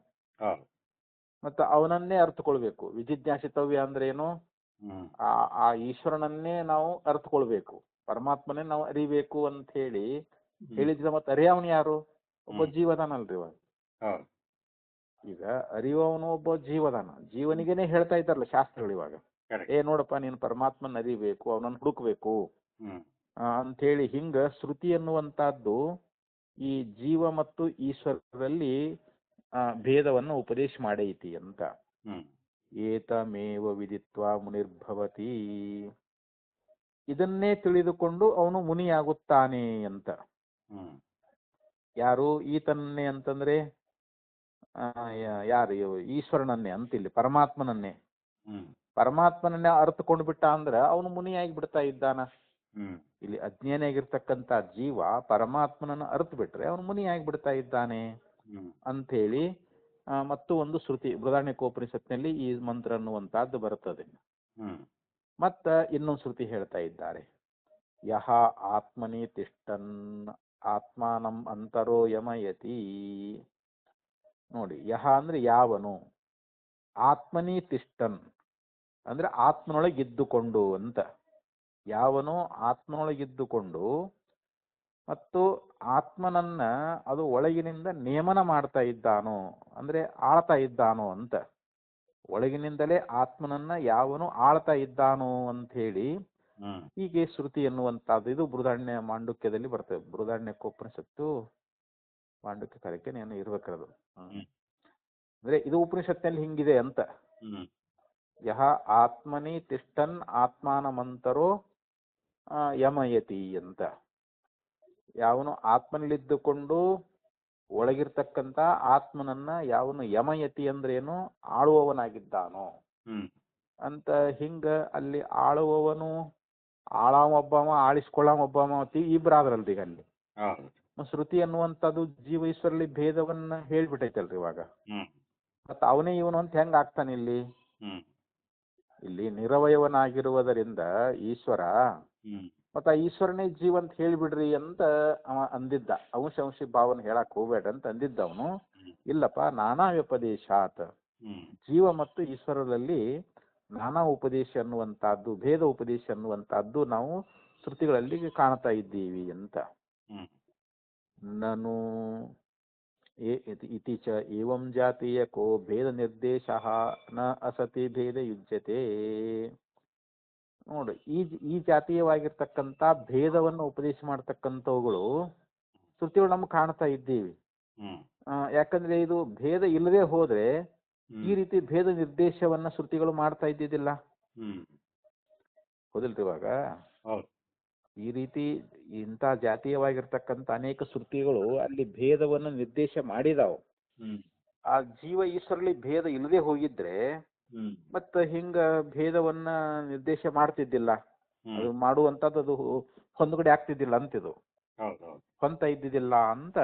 ಮತ್ತು ಅವನನ್ನೇ ಅರ್ಥಕೊಳ್ಬೇಕು. ವಿಜಿಜ್ಞಾಸಿತವ್ಯ ಅಂದ್ರೆ ಏನು? ಆ ಈಶ್ವರನನ್ನೇ ನಾವು ಅರ್ಥಕೊಳ್ಬೇಕು, ಪರಮಾತ್ಮನೇ ನಾವು ಅರಿಬೇಕು ಅಂತ ಹೇಳಿದ್ರೆ ಮತ್ತೆ ಅರಿಯವನು ಯಾರು? ಒಬ್ಬ ಜೀವದಾನಲ್ರಿ ಇವಾಗ. ಈಗ ಅರಿವವನು ಒಬ್ಬ ಜೀವದಾನ, ಜೀವನಿಗೇನೆ ಹೇಳ್ತಾ ಇದ್ದಾರಲ್ಲ ಶಾಸ್ತ್ರಗಳು ಇವಾಗ. ನೋಡಪ್ಪ, ನೀನು ಪರಮಾತ್ಮನ ಅರಿಬೇಕು, ಅವನನ್ನು ಹುಡುಕ್ಬೇಕು ಅಂಥೇಳಿ. ಹಿಂಗ ಶ್ರುತಿ ಎನ್ನುವಂತಹದ್ದು ಈ ಜೀವ ಮತ್ತು ಈಶ್ವರರಲ್ಲಿ ಭೇದವನ್ನು ಉಪದೇಶ ಮಾಡೈತಿ ಅಂತ. ಏತಮೇವ ವಿದಿತ್ವ ಮುನಿರ್ಭವತಿ, ಇದನ್ನೇ ತಿಳಿದುಕೊಂಡು ಅವನು ಮುನಿಯಾಗುತ್ತಾನೆ ಅಂತ. ಯಾರು? ಈತನನ್ನೇ ಅಂತಂದ್ರೆ ಯಾರು? ಈಶ್ವರನನ್ನೇ ಅಂತಿಲ್ಲಿ, ಪರಮಾತ್ಮನನ್ನೇ. ಪರಮಾತ್ಮನನ್ನೇ ಅರ್ಥಕೊಂಡು ಬಿಟ್ಟ ಅಂದ್ರೆ ಅವನು ಮುನಿಯಾಗಿ ಬಿಡ್ತಾ ಇದ್ದಾನ. ಇಲ್ಲಿ ಅಜ್ಞಾನಿಯಾಗಿರ್ತಕ್ಕಂಥ ಜೀವ ಪರಮಾತ್ಮನನ್ನು ಅರ್ಥ ಬಿಟ್ರೆ ಅವನು ಮುನಿಯಾಗಿ ಬಿಡ್ತಾ ಇದ್ದಾನೆ ಅಂಥೇಳಿ ಮತ್ತು ಒಂದು ಶ್ರುತಿ ಬೃಹದಾರಣ್ಯಕೋಪನಿಷತ್ನಲ್ಲಿ ಈ ಮಂತ್ರ ಅನ್ನುವಂತಹದ್ದು ಬರುತ್ತದೆ. ಮತ್ತ ಇನ್ನೊಂದು ಶ್ರುತಿ ಹೇಳ್ತಾ ಇದ್ದಾರೆ, ಯಹ ಆತ್ಮನಿ ತಿಷ್ಟನ್ ಆತ್ಮಾನಂ ಅಂತರೋ ಯಮಯತಿ. ನೋಡಿ, ಯಹ ಅಂದ್ರೆ ಯಾವನು, ಆತ್ಮನಿ ತಿಷ್ಟನ್ ಅಂದ್ರೆ ಆತ್ಮನೊಳಗಿದ್ದುಕೊಂಡು ಅಂತ. ಯಾವನು ಆತ್ಮನೊಳಗಿದ್ದುಕೊಂಡು ಮತ್ತು ಆತ್ಮನನ್ನ ಅದು ಒಳಗಿನಿಂದ ನೇಮನ ಮಾಡ್ತಾ ಇದ್ದಾನೋ ಅಂದ್ರೆ ಆಳ್ತಾ ಇದ್ದಾನೋ ಅಂತ. ಒಳಗಿನಿಂದಲೇ ಆತ್ಮನನ್ನ ಯಾವನು ಆಳ್ತಾ ಇದ್ದಾನೋ ಅಂತ ಹೇಳಿ ಹೀಗೆ ಶ್ರುತಿ ಎನ್ನುವಂತಹದ್ದು. ಇದು ಬೃಹದಾರಣ್ಯ ಮಾಂಡುಕ್ಯದಲ್ಲಿ ಬರ್ತದೆ. ಬೃಹದಾರಣ್ಯಕೋಪನಿಷತ್ತು ಮಾಂಡುಕ್ಯ ಕಾರ್ಯಕ್ಕೆ ನಾನು ಇರ್ಬೇಕದು. ಅಂದ್ರೆ ಇದು ಉಪನಿಷತ್ತಿನಲ್ಲಿ ಹಿಂಗಿದೆ ಅಂತ. ಯಹ ಆತ್ಮನಿ ತಿಷ್ಟನ್ ಆತ್ಮಾನಮಂತರೋ ಯಮಯತಿ ಅಂತ. ಯಾವನು ಆತ್ಮನಲ್ಲಿದ್ದುಕೊಂಡು ಒಳಗಿರ್ತಕ್ಕಂಥ ಆತ್ಮನನ್ನ ಯಾವನು ಯಮಯತಿ ಅಂದ್ರೇನು, ಆಳುವವನಾಗಿದ್ದಾನೋ ಅಂತ. ಹಿಂಗ ಅಲ್ಲಿ ಆಳುವವನು, ಆಳಾವೊಬ್ಬವ, ಆಳಿಸ್ಕೊಳ್ಳೋವೊಬ್ಬವ, ಇಬ್ಬರಾದ್ರಲ್ರಿ ಈಗ ಅಲ್ಲಿ. ಶ್ರುತಿ ಅನ್ನುವಂಥದ್ದು ಜೀವ ಈಶ್ವರಲ್ಲಿ ಭೇದವನ್ನ ಹೇಳ್ಬಿಟ್ಟೈತಲ್ರಿ ಇವಾಗ. ಮತ್ತ ಅವನೇ ಇವನು ಅಂತ ಹೆಂಗ ಆಗ್ತಾನೆ ಇಲ್ಲಿ? ಇಲ್ಲಿ ನಿರವಯವನಾಗಿರುವುದರಿಂದ ಈಶ್ವರ, ಮತ್ತ ಈಶ್ವರನೇ ಜೀವ ಅಂತ ಹೇಳಿಬಿಡ್ರಿ ಅಂತ ಅವ ಅಂದಿದ್ದ. ಅಂಶ ಭಾವನ ಹೇಳಕ್ ಹೋಗ್ಬೇಡ ಅಂತ ಅಂದಿದ್ದ ಅವನು. ಇಲ್ಲಪ್ಪ, ನಾನಾ ವ್ಯಪದೇಶಾತ್, ಜೀವ ಮತ್ತು ಈಶ್ವರರಲ್ಲಿ ನಾನಾ ಉಪದೇಶ ಅನ್ನುವಂತಹದ್ದು, ಭೇದ ಉಪದೇಶ ಅನ್ನುವಂತಹದ್ದು ನಾವು ಶ್ರುತಿಗಳಲ್ಲಿ ಕಾಣ್ತಾ ಇದ್ದೀವಿ ಅಂತ. ನನು ಇತಿ ಚ ಏವಂ ಜಾತೀಯ ಕೋ ಭೇದ ನಿರ್ದೇಶ ನ ಅಸತಿ ಭೇದ ಯುಜ್ಯತೆ. ನೋಡಿ, ಈ ಜಾತೀಯವಾಗಿರ್ತಕ್ಕಂಥ ಭೇದವನ್ನು ಉಪದೇಶ ಮಾಡ್ತಕ್ಕಂಥವುಗಳು ಶ್ರುತಿಗಳು ನಮ್ಗೆ ಕಾಣ್ತಾ ಇದ್ದೀವಿ. ಯಾಕಂದ್ರೆ ಇದು ಭೇದ ಇಲ್ಲದೆ ಹೋದ್ರೆ ಈ ರೀತಿ ಭೇದ ನಿರ್ದೇಶವನ್ನ ಶ್ರುತಿಗಳು ಮಾಡ್ತಾ ಇದ್ದಿದ್ದಿಲ್ಲ. ಹೌದಿಲ್ರಿ? ಇವಾಗ ಈ ರೀತಿ ಇಂಥ ಜಾತೀಯವಾಗಿರ್ತಕ್ಕಂಥ ಅನೇಕ ಶ್ರುತಿಗಳು ಅಲ್ಲಿ ಭೇದವನ್ನು ನಿರ್ದೇಶ ಮಾಡಿದಾವು. ಆ ಜೀವ ಈಶ್ವರಲ್ಲಿ ಭೇದ ಇಲ್ಲದೆ ಹೋಗಿದ್ರೆ ಮತ್ತ ಹಿಂಗ ಭೇದವನ್ನ ನಿರ್ದೇಶ ಮಾಡ್ತಿದ್ದಿಲ್ಲ. ಅದು ಮಾಡುವಂತದ್ದು ಅದು ಹೊಂದ್ಗಡೆ ಆಗ್ತಿದ್ದಿಲ್ಲ ಅಂತಿದು, ಹೊಂತ ಇದ್ದಿದ್ದಿಲ್ಲ ಅಂತ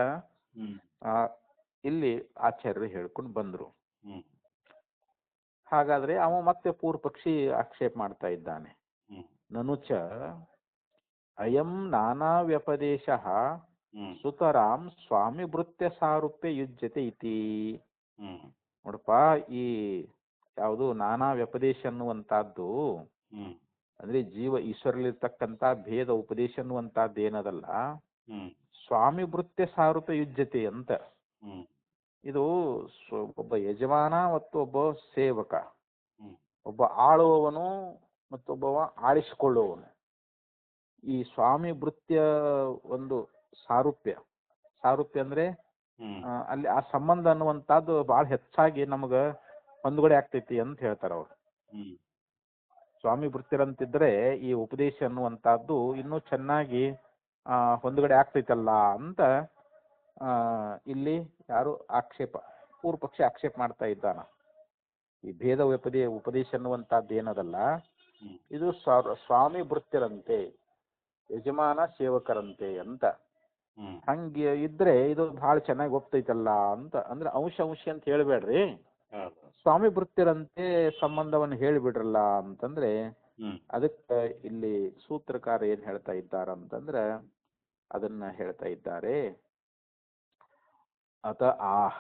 ಇಲ್ಲಿ ಆಚಾರ್ಯರು ಹೇಳ್ಕೊಂಡು ಬಂದ್ರು. ಹಾಗಾದ್ರೆ ಅವ ಮತ್ತೆ ಪೂರ್ವ ಪಕ್ಷಿ ಆಕ್ಷೇಪ ಮಾಡ್ತಾ ಇದ್ದಾನೆ. ನನುಚ ಅಯಂ ನಾನಾ ವ್ಯಪದೇಶ ಸುತರಾಂ ಸ್ವಾಮಿ ಭೃತ್ಯ ಸಾರೂಪ್ಯ ಯುಜ್ಯತೆ ಇತಿ. ನೋಡಪ್ಪ, ಈ ಯಾವುದು ನಾನಾ ವ್ಯಪದೇಶ ಅನ್ನುವಂತಹದ್ದು ಅಂದ್ರೆ ಜೀವ ಈಶ್ವರಲ್ಲಿರ್ತಕ್ಕಂಥ ಭೇದ ಉಪದೇಶ ಅನ್ನುವಂತಹದ್ದು ಏನದಲ್ಲ, ಸ್ವಾಮಿ ಭೃತ್ಯ ಸಾರೂಪ್ಯ ಯುಜ್ಯತೆ ಅಂತ. ಇದು ಒಬ್ಬ ಯಜಮಾನ ಮತ್ತು ಒಬ್ಬ ಸೇವಕ, ಒಬ್ಬ ಆಳುವವನು ಮತ್ತೊಬ್ಬವ ಆಳಿಸಿಕೊಳ್ಳುವವನು, ಈ ಸ್ವಾಮಿ ಭೃತ್ಯ ಒಂದು ಸಾರೂಪ್ಯ ಅಂದ್ರೆ ಅಲ್ಲಿ ಆ ಸಂಬಂಧ ಅನ್ನುವಂಥದ್ದು ಬಹಳ ಹೆಚ್ಚಾಗಿ ನಮಗ ಹೊಂದ್ಗಡೆ ಆಗ್ತೈತಿ ಅಂತ ಹೇಳ್ತಾರ ಅವ್ರು. ಸ್ವಾಮಿ ಭೃತ್ಯರಂತಿದ್ರೆ ಈ ಉಪದೇಶ ಅನ್ನುವಂಥದ್ದು ಇನ್ನೂ ಚೆನ್ನಾಗಿ ಹೊಂದ್ಗಡೆ ಆಗ್ತೈತಲ್ಲ ಅಂತ ಇಲ್ಲಿ ಯಾರು ಪೂರ್ವ ಪಕ್ಷ ಆಕ್ಷೇಪ ಮಾಡ್ತಾ ಇದ್ದಾನ. ಈ ಭೇದ ಉಪದೇಶ ಅನ್ನುವಂಥದ್ದು ಏನದಲ್ಲ, ಇದು ಸ್ವಾಮಿ ಭೃತ್ಯರಂತೆ, ಯಜಮಾನ ಸೇವಕರಂತೆ ಅಂತ. ಹಂಗೆ ಇದ್ರೆ ಇದು ಬಹಳ ಚೆನ್ನಾಗಿ ಒಪ್ತೈತಲ್ಲ ಅಂತ. ಅಂದ್ರೆ ಅಂಶ ಅಂತ ಹೇಳ್ಬೇಡ್ರಿ, ಸ್ವಾಮಿ ವೃತ್ತಿರಂತೆ ಸಂಬಂಧವನ್ನು ಹೇಳಿಬಿಡ್ರಲ್ಲ ಅಂತಂದ್ರೆ ಅದಕ್ಕೆ ಇಲ್ಲಿ ಸೂತ್ರಕಾರ ಏನ್ ಹೇಳ್ತಾ ಇದ್ದಾರ ಅಂತಂದ್ರೆ ಅದನ್ನ ಹೇಳ್ತಾ ಇದ್ದಾರೆ. ಅತ ಆಹ,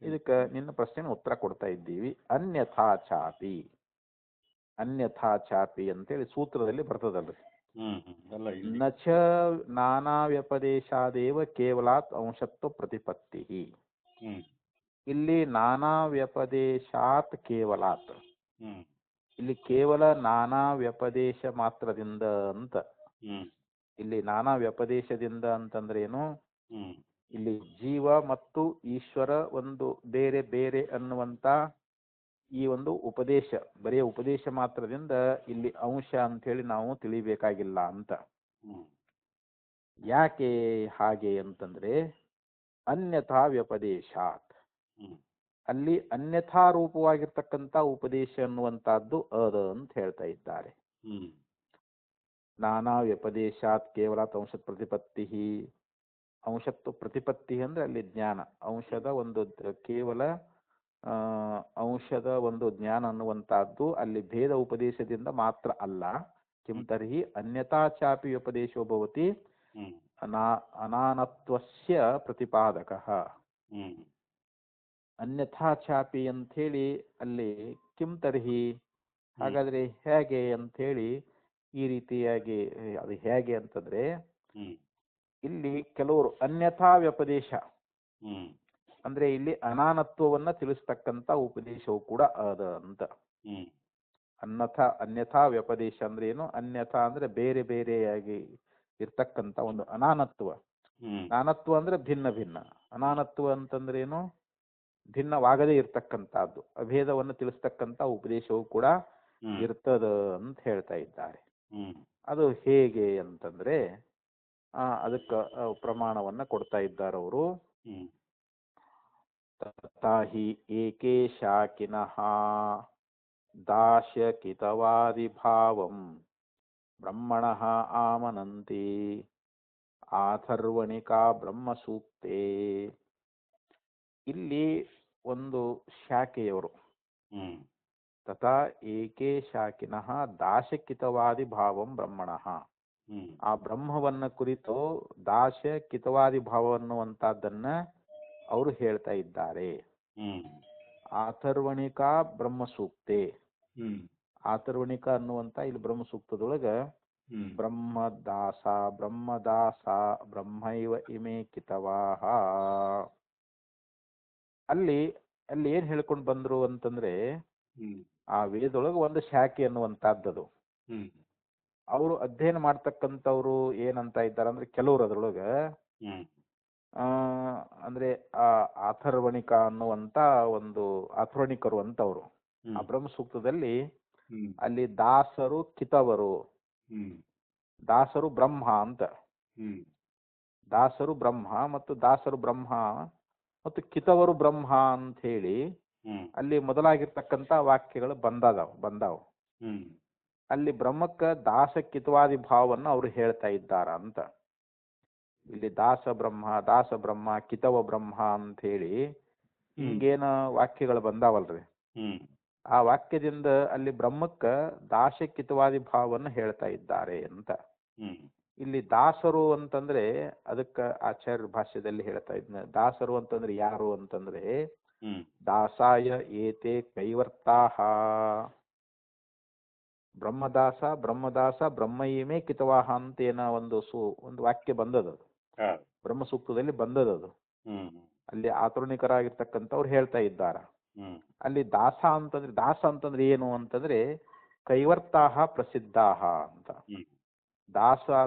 ಇದಕ್ಕೆ ನಿನ್ನ ಪ್ರಶ್ನೆ ಉತ್ತರ ಕೊಡ್ತಾ ಇದ್ದೀವಿ. ಅನ್ಯಥಾ ಚಾಪಿ, ಅನ್ಯಥಾ ಚಾಪಿ ಅಂತೇಳಿ ಸೂತ್ರದಲ್ಲಿ ಬರ್ತದಲ್ರಿ. ನಚ ನಾನಾ ವ್ಯಪದೇಶಾದೇವ ಕೇವಲಾತ್ ಅಂಶತ್ವ ಪ್ರತಿಪತ್ತಿ. ಇಲ್ಲಿ ನಾನಾ ವ್ಯಪದೇಶಾತ್ ಕೇವಲಾತ್, ಇಲ್ಲಿ ಕೇವಲ ನಾನಾ ವ್ಯಪದೇಶ ಮಾತ್ರದಿಂದ ಅಂತ. ಇಲ್ಲಿ ನಾನಾ ವ್ಯಪದೇಶದಿಂದ ಅಂತಂದ್ರೆ ಏನು, ಇಲ್ಲಿ ಜೀವ ಮತ್ತು ಈಶ್ವರ ಒಂದು ಬೇರೆ ಬೇರೆ ಅನ್ನುವಂತ ಈ ಒಂದು ಉಪದೇಶ, ಬರೀ ಉಪದೇಶ ಮಾತ್ರದಿಂದ ಇಲ್ಲಿ ಅಂಶ ಅಂತ ಹೇಳಿ ನಾವು ತಿಳಿಬೇಕಾಗಿಲ್ಲ ಅಂತ. ಯಾಕೆ ಹಾಗೆ ಅಂತಂದ್ರೆ ಅನ್ಯಥಾ ವ್ಯಪದೇಶಾತ್, ಅಲ್ಲಿ ಅನ್ಯಥಾ ರೂಪವಾಗಿರ್ತಕ್ಕಂಥ ಉಪದೇಶ ಅನ್ನುವಂತಹದ್ದು ಅದ ಅಂತ ಹೇಳ್ತಾ ಇದ್ದಾರೆ. ನಾನಾ ವ್ಯಪದೇಶಾತ್ ಕೇವಲ ಅಂಶತ್ ಪ್ರತಿಪತ್ತಿ. ಅಂಶತ್ವ ಪ್ರತಿಪತ್ತಿ ಅಂದ್ರೆ ಅಲ್ಲಿ ಜ್ಞಾನ, ಅಂಶದ ಒಂದು ಕೇವಲ ಅಂಶದ ಒಂದು ಜ್ಞಾನ ಅನ್ನುವಂತಹದ್ದು ಅಲ್ಲಿ ಭೇದ ಉಪದೇಶದಿಂದ ಮಾತ್ರ ಅಲ್ಲ. ಕಿಂ ತರ್ಹಿ ಅನ್ಯಥಾ ಚಾಪಿ ಉಪದೇಶೋ ಭವತಿ ಅನಾನತ್ವಸ್ಯ ಪ್ರತಿಪಾದಕಃ. ಅನ್ಯಥಾ ಚಾಪಿ ಅಂತ ಹೇಳಿ ಅಲ್ಲಿ ಕಿಂ ತರ್ಹಿ, ಹಾಗಾದ್ರೆ ಹೇಗೆ ಅಂತ ಹೇಳಿ ಈ ರೀತಿಯಾಗಿ, ಅದು ಹೇಗೆ ಅಂತಂದ್ರೆ ಇಲ್ಲಿ ಕೆಲವರು ಅನ್ಯಥಾ ವ್ಯಪದೇಶ ಅಂದ್ರೆ ಇಲ್ಲಿ ಅನಾನತ್ವವನ್ನ ತಿಳಿಸ್ತಕ್ಕಂಥ ಉಪದೇಶವು ಕೂಡ ಅದ ಅಂತ. ಅನ್ಯಥಾ ವ್ಯಪದೇಶ ಅಂದ್ರೆ ಏನು, ಅನ್ಯಥಾ ಅಂದ್ರೆ ಬೇರೆ ಬೇರೆಯಾಗಿ ಇರ್ತಕ್ಕಂಥ ಒಂದು ಅನಾನತ್ವ. ನಾನತ್ವ ಅಂದ್ರೆ ಭಿನ್ನ ಭಿನ್ನ, ಅನಾನತ್ವ ಅಂತಂದ್ರೆ ಏನು, ಭಿನ್ನವಾಗದೇ ಇರ್ತಕ್ಕಂಥದ್ದು, ಅಭೇದವನ್ನು ತಿಳಿಸ್ತಕ್ಕಂಥ ಉಪದೇಶವು ಕೂಡ ಇರ್ತದ ಅಂತ ಹೇಳ್ತಾ ಇದ್ದಾರೆ. ಅದು ಹೇಗೆ ಅಂತಂದ್ರೆ ಅದಕ್ಕೆ ಪ್ರಮಾಣವನ್ನ ಕೊಡ್ತಾ ಇದ್ದಾರೆ ಅವರು. ತಾಹಿ ಏಕೆ ಶಾಕಿನಃ ದಾಶಕಿತವಾದಿ ಭಾವಂ ಬ್ರಹ್ಮಣಃ ಆಮನಂತಿ ಆಥರ್ವಣಿಕಾ ಬ್ರಹ್ಮಸೂಕ್ತೆ. ಇಲ್ಲಿ ಒಂದು ಶಾಖೆಯವರು ತಥಾ ಏಕೆ ಶಾಕಿನಃ ದಾಶಕಿತವಾದಿ ಭಾವಂ ಬ್ರಹ್ಮಣಃ, ಆ ಬ್ರಹ್ಮವನ್ನ ಕುರಿತು ದಾಶ ಕಿತವಾದಿ ಭಾವ ಅನ್ನುವಂತಹದ್ದನ್ನ ಅವರು ಹೇಳ್ತಾ ಇದ್ದಾರೆ. ಆಥರ್ವಣಿಕಾ ಬ್ರಹ್ಮಸೂಕ್ತೆ, ಆಥರ್ವಣಿಕ ಅನ್ನುವಂತ ಇಲ್ಲಿ ಬ್ರಹ್ಮಸೂಕ್ತದೊಳಗ ಬ್ರಹ್ಮದಾಸ ಬ್ರಹ್ಮೈವ ಇಮೇ ಕಿತವಾಹ, ಅಲ್ಲಿ ಏನ್ ಹೇಳ್ಕೊಂಡು ಬಂದ್ರು ಅಂತಂದ್ರೆ ಆ ವೇದೊಳಗ ಒಂದು ಶಾಖೆ ಅನ್ನುವಂತಹದ್ದು. ಅವರು ಅಧ್ಯಯನ ಮಾಡ್ತಕ್ಕಂಥವ್ರು ಏನಂತ ಇದ್ದಾರೆ ಅಂದ್ರೆ ಕೆಲವರು ಅದ್ರೊಳಗ ಅಂದ್ರೆ ಆ ಅಥರ್ವಣಿಕ ಅನ್ನುವಂತ ಒಂದು ಅಥರ್ವಣಿಕರು ಅಂತವ್ರು ಆ ಬ್ರಹ್ಮ ಸೂಕ್ತದಲ್ಲಿ ಅಲ್ಲಿ ದಾಸರು ಕಿತವರು, ದಾಸರು ಬ್ರಹ್ಮ ಅಂತ, ದಾಸರು ಬ್ರಹ್ಮ ಮತ್ತು ದಾಸರು ಬ್ರಹ್ಮ ಮತ್ತು ಕಿತವರು ಬ್ರಹ್ಮ ಅಂತ ಹೇಳಿ ಅಲ್ಲಿ ಮೊದಲಾಗಿರ್ತಕ್ಕಂಥ ವಾಕ್ಯಗಳು ಬಂದಾವ. ಅಲ್ಲಿ ಬ್ರಹ್ಮಕ್ಕ ದಾಸ ಕಿತವಾದಿ ಭಾವವನ್ನು ಅವರು ಹೇಳ್ತಾ ಇದ್ದಾರ ಅಂತ. ಇಲ್ಲಿ ದಾಸ ಬ್ರಹ್ಮ ಕಿತವ ಬ್ರಹ್ಮ ಅಂತ ಹೇಳಿ ಹಿಂಗೇನ ವಾಕ್ಯಗಳು ಬಂದಾವಲ್ರಿ, ಆ ವಾಕ್ಯದಿಂದ ಅಲ್ಲಿ ಬ್ರಹ್ಮಕ್ಕ ದಾಸ ಕಿತವಾದಿ ಭಾವವನ್ನು ಹೇಳ್ತಾ ಇದ್ದಾರೆ ಅಂತ. ಇಲ್ಲಿ ದಾಸರು ಅಂತಂದ್ರೆ ಅದಕ್ಕ ಆಚಾರ್ಯ ಭಾಷ್ಯದಲ್ಲಿ ಹೇಳ್ತಾ ಇದ್ನ, ದಾಸರು ಅಂತಂದ್ರೆ ಯಾರು ಅಂತಂದ್ರೆ ದಾಸಾಯ ಏತೆ ಕೈವರ್ತಾಹ, ಬ್ರಹ್ಮದಾಸ ಬ್ರಹ್ಮಯಿಮೇ ಕಿತವಾಹ ಅಂತ ಏನ ಒಂದು ವಾಕ್ಯ ಬಂದದ, ಬ್ರಹ್ಮ ಸೂಕ್ತದಲ್ಲಿ ಬಂದದದು. ಅಲ್ಲಿ ಆತುರ್ಣಿಕರಾಗಿರ್ತಕ್ಕಂಥವ್ರು ಹೇಳ್ತಾ ಇದ್ದಾರ. ಅಲ್ಲಿ ದಾಸ ಅಂತಂದ್ರೆ ಏನು ಅಂತಂದ್ರೆ ಕೈವರ್ತಾಹ ಪ್ರಸಿದ್ಧಾಹ ಅಂತ.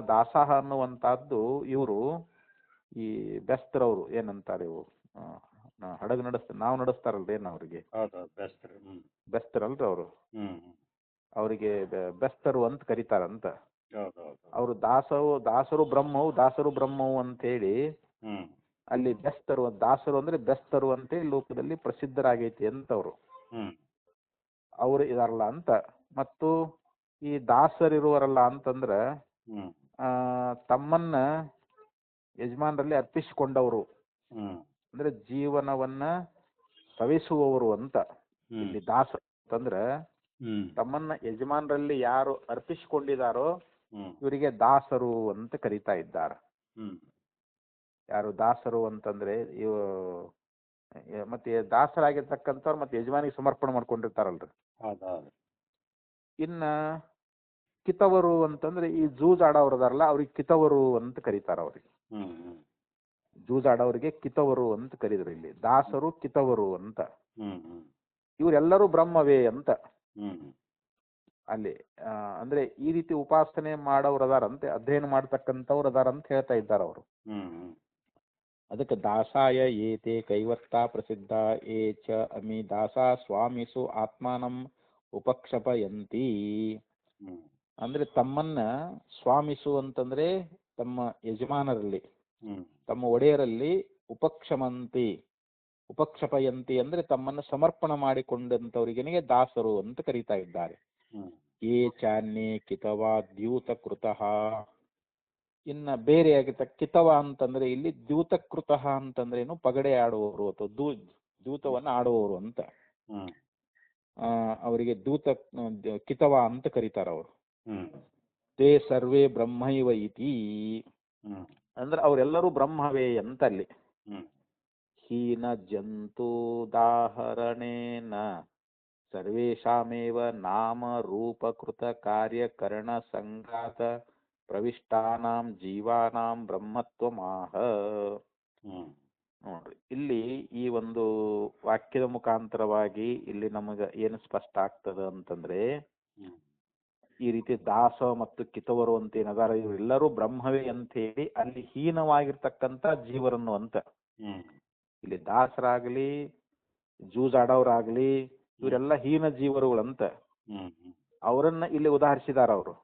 ದಾಸಃ ಅನ್ನುವಂತಹದ್ದು ಇವರು ಈ ಬೆಸ್ತರವರು ಏನಂತಾರೆ, ಇವು ಹಡಗು ನಾವು ನಡೆಸ್ತಾರಲ್ರಿ ಏನ್ ಅವ್ರಿಗೆ ಬೆಸ್ತರಲ್ರಿ ಅವರು, ಅವರಿಗೆ ಬೆಸ್ತರು ಅಂತ ಕರೀತಾರಂತ. ಅವರು ದಾಸರು ಬ್ರಹ್ಮವು ಅಂತ ಹೇಳಿ ಅಲ್ಲಿ ದಾಸರು ಅಂದ್ರೆ ಬೆಸ್ತರು ಅಂತೇಳಿ ಲೋಕದಲ್ಲಿ ಪ್ರಸಿದ್ಧರಾಗೈತಿ ಅಂತವ್ರು ಅವರು ಇದಾರಲ್ಲ ಅಂತ. ಮತ್ತು ಈ ದಾಸರಿರುವರಲ್ಲ ಅಂತಂದ್ರ ತಮ್ಮನ್ನ ಯಜಮಾನರಲ್ಲಿ ಅರ್ಪಿಸಿಕೊಂಡವರು ಅಂದ್ರೆ ಜೀವನವನ್ನ ಸವಿಸುವವರು ಅಂತ. ಇಲ್ಲಿ ದಾಸ ಅಂತಂದ್ರೆ ತಮ್ಮನ್ನ ಯಜಮಾನರಲ್ಲಿ ಯಾರು ಅರ್ಪಿಸಿಕೊಂಡಿದ್ದಾರೋ ಇವರಿಗೆ ದಾಸರು ಅಂತ ಕರೀತಾ ಇದ್ದಾರೆ. ಯಾರು ದಾಸರು ಅಂತಂದ್ರೆ ಮತ್ತೆ ದಾಸರಾಗಿರ್ತಕ್ಕಂಥವ್ರು ಮತ್ತೆ ಯಜಮಾನಿಗೆ ಸಮರ್ಪಣೆ ಮಾಡ್ಕೊಂಡಿರ್ತಾರಲ್ರಿ. ಇನ್ನ ಕಿತವರು ಅಂತಂದ್ರೆ ಈ ಜೂಜಾಡೋರದಾರಲ್ಲ ಅವ್ರಿಗೆ ಕಿತವರು ಅಂತ ಕರೀತಾರ. ಅವ್ರಿಗೆ ಜೂಜಾಡೋರಿಗೆ ಕಿತವರು ಅಂತ ಕರೀದ್ರು. ಇಲ್ಲಿ ದಾಸರು ಕಿತವರು ಅಂತ. ಇವರೆಲ್ಲರೂ ಬ್ರಹ್ಮವೇ ಅಂತ ಅಲ್ಲಿ ಅಂದ್ರೆ ಈ ರೀತಿ ಉಪಾಸನೆ ಮಾಡೋರು ಅದಾರಂತೆ, ಅಧ್ಯಯನ ಮಾಡ್ತಕ್ಕಂಥವ್ರು ಅದಾರಂತ ಹೇಳ್ತಾ ಇದ್ದಾರೆ ಅವರು. ಅದಕ್ಕೆ ದಾಸಾಯ ಏತೆ ಕೈವರ್ತ ಪ್ರಸಿದ್ಧ ಏ ಚ ಅಮಿ ದಾಸ ಸ್ವಾಮಿಸು ಆತ್ಮಾನಂ ಉಪಕ್ಷಪಯಂತಿ. ಅಂದ್ರೆ ತಮ್ಮನ್ನ ಸ್ವಾಮಿಸು ಅಂತಂದ್ರೆ ತಮ್ಮ ಯಜಮಾನರಲ್ಲಿ, ತಮ್ಮ ಒಡೆಯರಲ್ಲಿ ಉಪಕ್ಷಪಯಂತಿ ಅಂದ್ರೆ ತಮ್ಮನ್ನು ಸಮರ್ಪಣ ಮಾಡಿಕೊಂಡಂತವರಿಗೆ ದಾಸರು ಅಂತ ಕರೀತಾ ಇದ್ದಾರೆ. ಏ ಚಾನ್ಯೇ ಕಿತವ ದ್ಯೂತಕೃತಃ. ಇನ್ನ ಬೇರೆ ಕಿತವ ಅಂತಂದ್ರೆ ಇಲ್ಲಿ ದ್ಯೂತಕೃತಃ ಅಂತಂದ್ರೆ ಏನು, ಪಗಡೆ ಆಡುವವರು ಅಥವಾ ದ್ಯೂತವನ್ನ ಆಡುವವರು ಅಂತ. ಅವರಿಗೆ ಕಿತವ ಅಂತ ಕರೀತಾರ ಅವರು. ತೇ ಸರ್ವೇ ಬ್ರಹ್ಮೈವ ಇತಿ. ಅಂದ್ರೆ ಅವರೆಲ್ಲರೂ ಬ್ರಹ್ಮವೇ ಅಂತ ಅಲ್ಲಿ. ಹೀನ ಜಂತುದಾಹರಣೇನ ಸರ್ವೇಷಾಮೇವ ನಾಮ ರೂಪಕೃತ ಕಾರ್ಯಕರಣ ಸಂಘಾತ ಪ್ರವಿಷ್ಟಾನಾಂ ಜೀವಾನಾಂ ಬ್ರಹ್ಮತ್ವಮಾಹ. ನೋಡ್ರಿ ಇಲ್ಲಿ ಈ ಒಂದು ವಾಕ್ಯದ ಮುಖಾಂತರವಾಗಿ ಇಲ್ಲಿ ನಮಗ ಏನು ಸ್ಪಷ್ಟ ಆಗ್ತದ ಅಂತಂದ್ರೆ, ಈ ರೀತಿ ದಾಸ ಮತ್ತು ಕಿತವರು ಅಂತ ಏನದಾರ ಇವರೆಲ್ಲರೂ ಬ್ರಹ್ಮವೇ ಅಂತ ಹೇಳಿ ಅಲ್ಲಿ ಹೀನವಾಗಿರ್ತಕ್ಕಂಥ ಜೀವರನ್ನು ಅಂತ. ಇಲ್ಲಿ ದಾಸರಾಗ್ಲಿ ಜೂಜಾಡೋರಾಗ್ಲಿ ಇವರೆಲ್ಲ ಹೀನ ಜೀವರುಗಳಂತ ಅವರನ್ನ ಇಲ್ಲಿ ಉದಾಹರಿಸಿದಾರ ಅವರು.